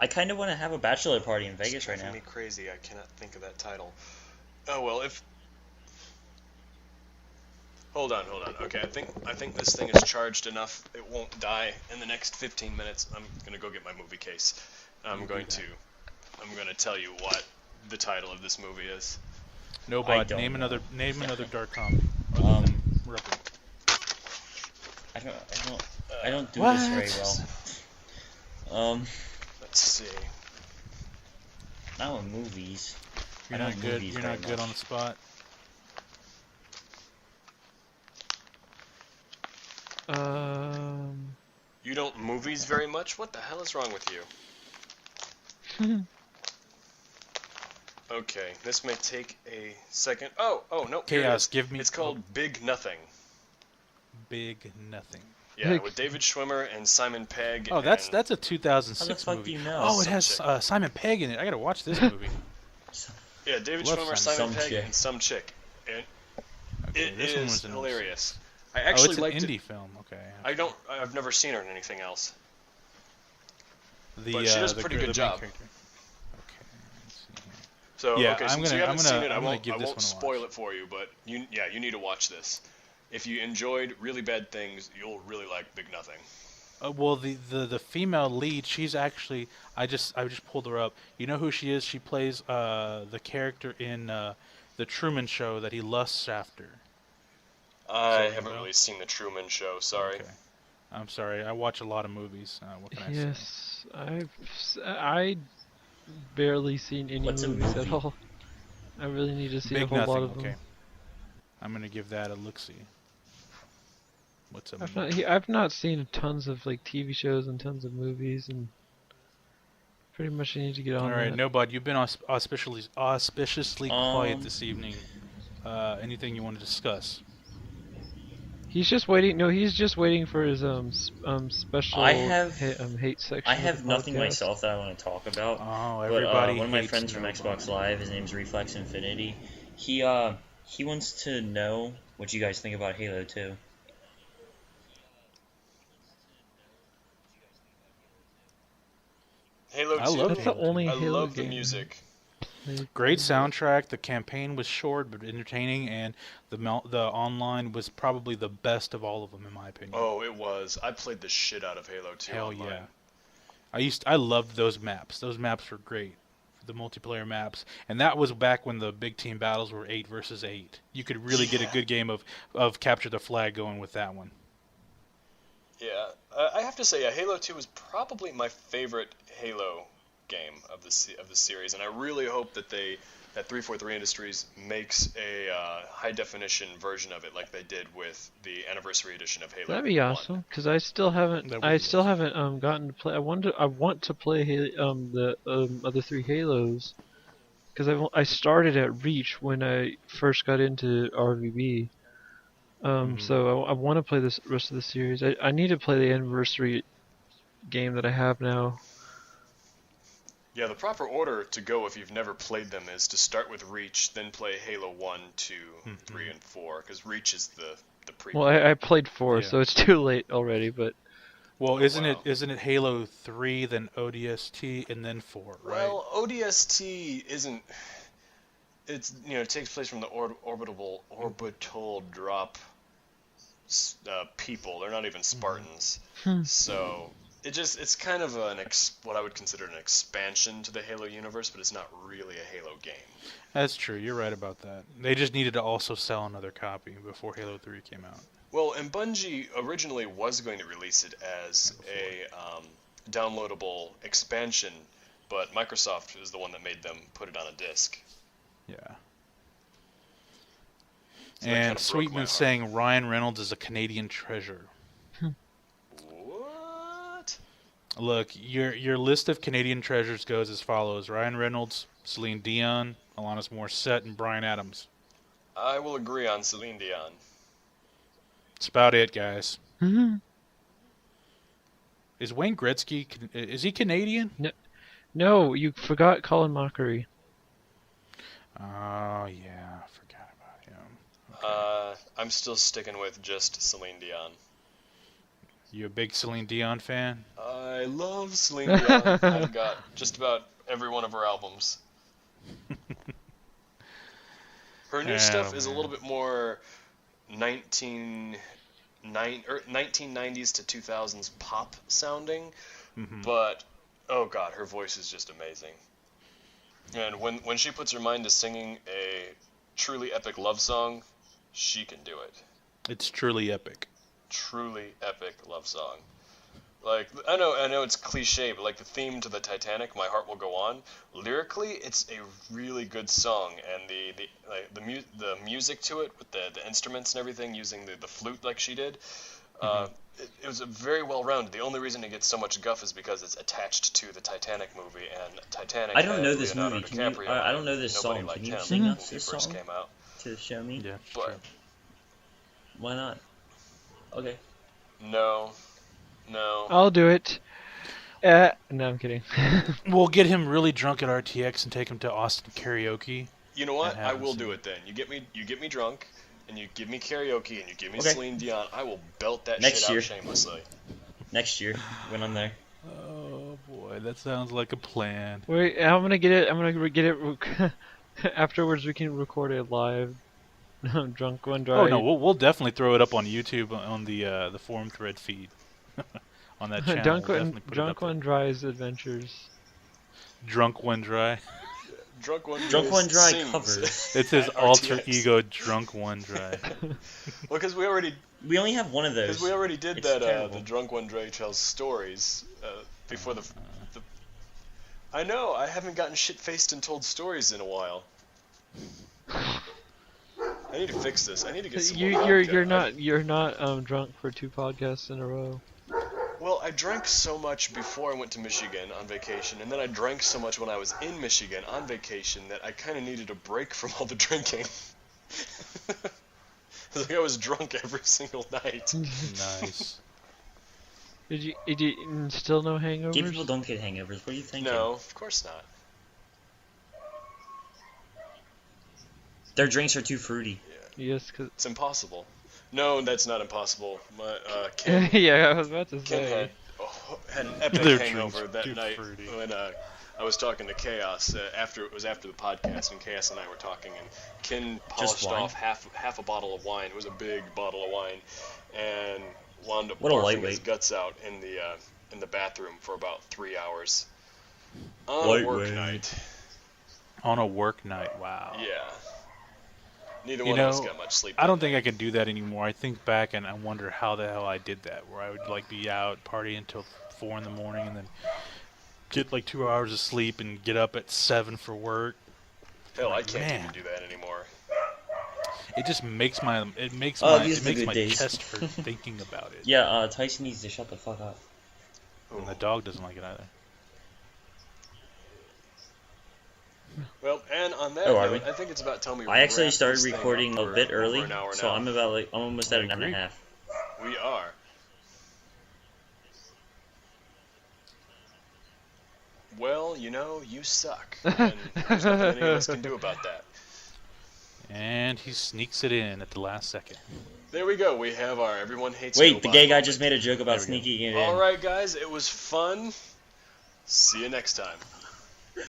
I kind of want to have a bachelor party in It's Vegas right driving now. me crazy. I cannot think of that title. Oh well, if hold on. Okay, I think this thing is charged enough. It won't die in the next 15 minutes. I'm gonna go get my movie case. I'm going to tell you what the title of this movie is. No, I bud. don't Name know. another dark comedy. Rubber. I don't do this very well. Let's see. Not with movies. You're I not don't good. movies You're very not good on the much. spot. You don't movies very much? What the hell is wrong with you? Okay, this may take a second. Oh, no, here it Chaos, is. give me It's called Big Nothing. Big Nothing. Yeah, Big- with David Schwimmer and Simon Pegg. Oh, and that's a How the 2006 fuck movie. do you know? Oh, it Some has chick. Simon Pegg in it. I gotta watch this movie. Yeah, David Love Schwimmer, Simon Simon Some Pegg, chick. and some chick. And Okay, it this one is was in hilarious. I Oh, actually it's an liked indie it. film. Okay. I've never seen her in anything else. The, But she does a the pretty gr- good the main job. character. Okay, let's see here. So Yeah, okay, I'm since gonna- you haven't I'm gonna- seen it, I'm gonna give I this won't one a spoil watch. it for you. But you need to watch this. If you enjoyed Really Bad Things, you'll really like Big Nothing. Well, the female lead, she's actually I just pulled her up. You know who she is? She plays the character in the Truman Show that he lusts after. I ring a haven't bell? really seen the Truman Show. Sorry. Okay. I'm sorry. I watch a lot of movies. What can I say? Yes, I barely seen any What's a movies at movie? all. I really need to see a Big whole Nothing. lot of Okay. them. I'm gonna give that a look-see. What's a I've movie? not I've not seen tons of like TV shows and tons of movies, and pretty much I need to get on All right, that. no, bud. You've been auspiciously quiet Um, this evening. Anything you want to discuss? He's just waiting. No, he's just waiting for his special I have- hate section. I of the have nothing podcast. myself that I want to talk about. Oh, But everybody. one of my hates friends from nobody. Xbox Live, his name's Reflex Infinity. He wants to know what you guys think about Halo 2. Halo 2. I love That's the only I Halo love the game music. played. Great soundtrack. The campaign was short but entertaining, and the online was probably the best of all of them, in my opinion. Oh, it was. I played the shit out of Halo 2 Hell online. yeah! I loved those maps. Those maps were great, the multiplayer maps, and that was back when the big team battles were 8 versus 8. You could really get a Yeah. good game of capture the flag going with that one. Yeah, I have to say, Halo 2 is probably my favorite Halo game of the series, and I really hope that 343 Industries makes a high definition version of it, like they did with the anniversary edition of Halo. That'd be 1. awesome, because I still haven't. That would I be still haven't gotten to play. I want to play the other 3 Halos, because I started at Reach when I first got into RVB. So I want to play this rest of the series. I need to play the anniversary game that I have now. Yeah, the proper order to go if you've never played them is to start with Reach, then play Halo 1, 2, 3, and 4, because Reach is the prequel. Well, I played 4, Yeah. so it's too late already. But Well, Oh, isn't wow. it Halo 3, then ODST, and then 4, right? Well, ODST isn't. It's it takes place from the orbital drop people. They're not even Spartans. So it's kind of what I would consider an expansion to the Halo universe, but it's not really a Halo game. That's true. You're right about that. They just needed to also sell another copy before Halo 3 came out. Well, and Bungie originally was going to release it as a downloadable expansion, but Microsoft is the one that made them put it on a disc. Yeah. So that kind And of broke my Sweetman's heart. saying Ryan Reynolds is a Canadian treasure. What? Look, your list of Canadian treasures goes as follows: Ryan Reynolds, Celine Dion, Alanis Morissette, and Bryan Adams. I will agree on Celine Dion. That's about it, guys. Mhm. Is Wayne Gretzky? Is he Canadian? No, you forgot Colin Mockery. Oh yeah, I forgot about him. I'm still sticking with just Celine Dion. You a big Celine Dion fan? I love Celine Dion. I've got just about every one of her albums. Her new Oh, stuff is a man. little bit more 1990s to 2000s pop sounding, but oh god, her voice is just amazing. And when she puts her mind to singing a truly epic love song, she can do it. It's truly epic. Truly epic love song. Like I know it's cliche, but like the theme to the Titanic, "My Heart Will Go On," lyrically, it's a really good song, and the music to it with the instruments and everything, using the flute like she did, It was very well rounded. The only reason it gets so much guff is because it's attached to the Titanic movie, and Titanic. I don't had know this Leonardo movie. Can you? DiCaprio I in don't it. know this Nobody song. liked Can you him sing when us he this first song came out. to show me? Yeah, But sure. Why not? Okay. no. I'll do it. No, I'm kidding. We'll get him really drunk at RTX and take him to Austin karaoke. You know what? And have I him will sing. do it then. You get me drunk, and you give me karaoke, and you give me Okay. Celine Dion. I will belt that Next shit year. out shamelessly. Next year when I'm there. Oh boy, that sounds like a plan. Wait, I'm gonna get it. I'm gonna get it. Afterwards, we can record a live drunk one drive. Oh no, we'll definitely throw it up on YouTube on the forum thread feed. On that channel, drunk we'll one, definitely put drunk it up one drives adventures. there. Drunk when dry. Drunk One Dry sings covers. It's his at alter RTX. ego, Drunk One Dry. Well, because we already We only have one of those. did It's that. terrible. The Drunk One Dre tells stories before the. I know. I haven't gotten shit faced and told stories in a while. I need to fix this. I need to get some. more vodka. You're not drunk for 2 podcasts in a row. Well, I drank so much before I went to Michigan on vacation, and then I drank so much when I was in Michigan on vacation that I kind of needed a break from all the drinking. It's like I was drunk every single night. Nice. Did you still no hangovers? Gay people don't get hangovers. What are you thinking? No, of course not. Their drinks are too fruity. Yes, cause It's impossible. No, that's not impossible. My Ken, yeah, I was about to Ken say. had an epic Their hangover drinks that too night fruity. when I was talking to Chaos after the podcast, and Chaos and I were talking, and Ken polished wine? off half a bottle of wine. It was a big bottle of wine, and wound up What a barfing his lightweight. guts out in the bathroom for about 3 hours on a work Lightweight. night. On a work night, wow. Yeah. Neither You one of us know, got much sleep. I don't that think I can do that anymore. I think back and I wonder how the hell I did that, where I would like be out partying until 4 in the morning and then get like 2 hours of sleep and get up at 7 for work. night. Hell, I can't Man. even do that anymore. It just makes my Oh, these are the makes good my days. chest hurt thinking about it. Yeah, Tyson needs to shut the fuck up. And the dog doesn't like it either. Well, and on that Oh, are note, we? I think it's about time we I actually wrap started this thing recording up. a We're bit over early, an hour so now. I'm almost at an hour and a agree. half. We are. Well, you suck. And there's nothing any of us can do about that. And he sneaks it in at the last second. There we go. We have our Everyone Hates Wait, the Robot gay guy moment. just made a joke about There we go. sneaking it in. Alright, guys, it was fun. See you next time.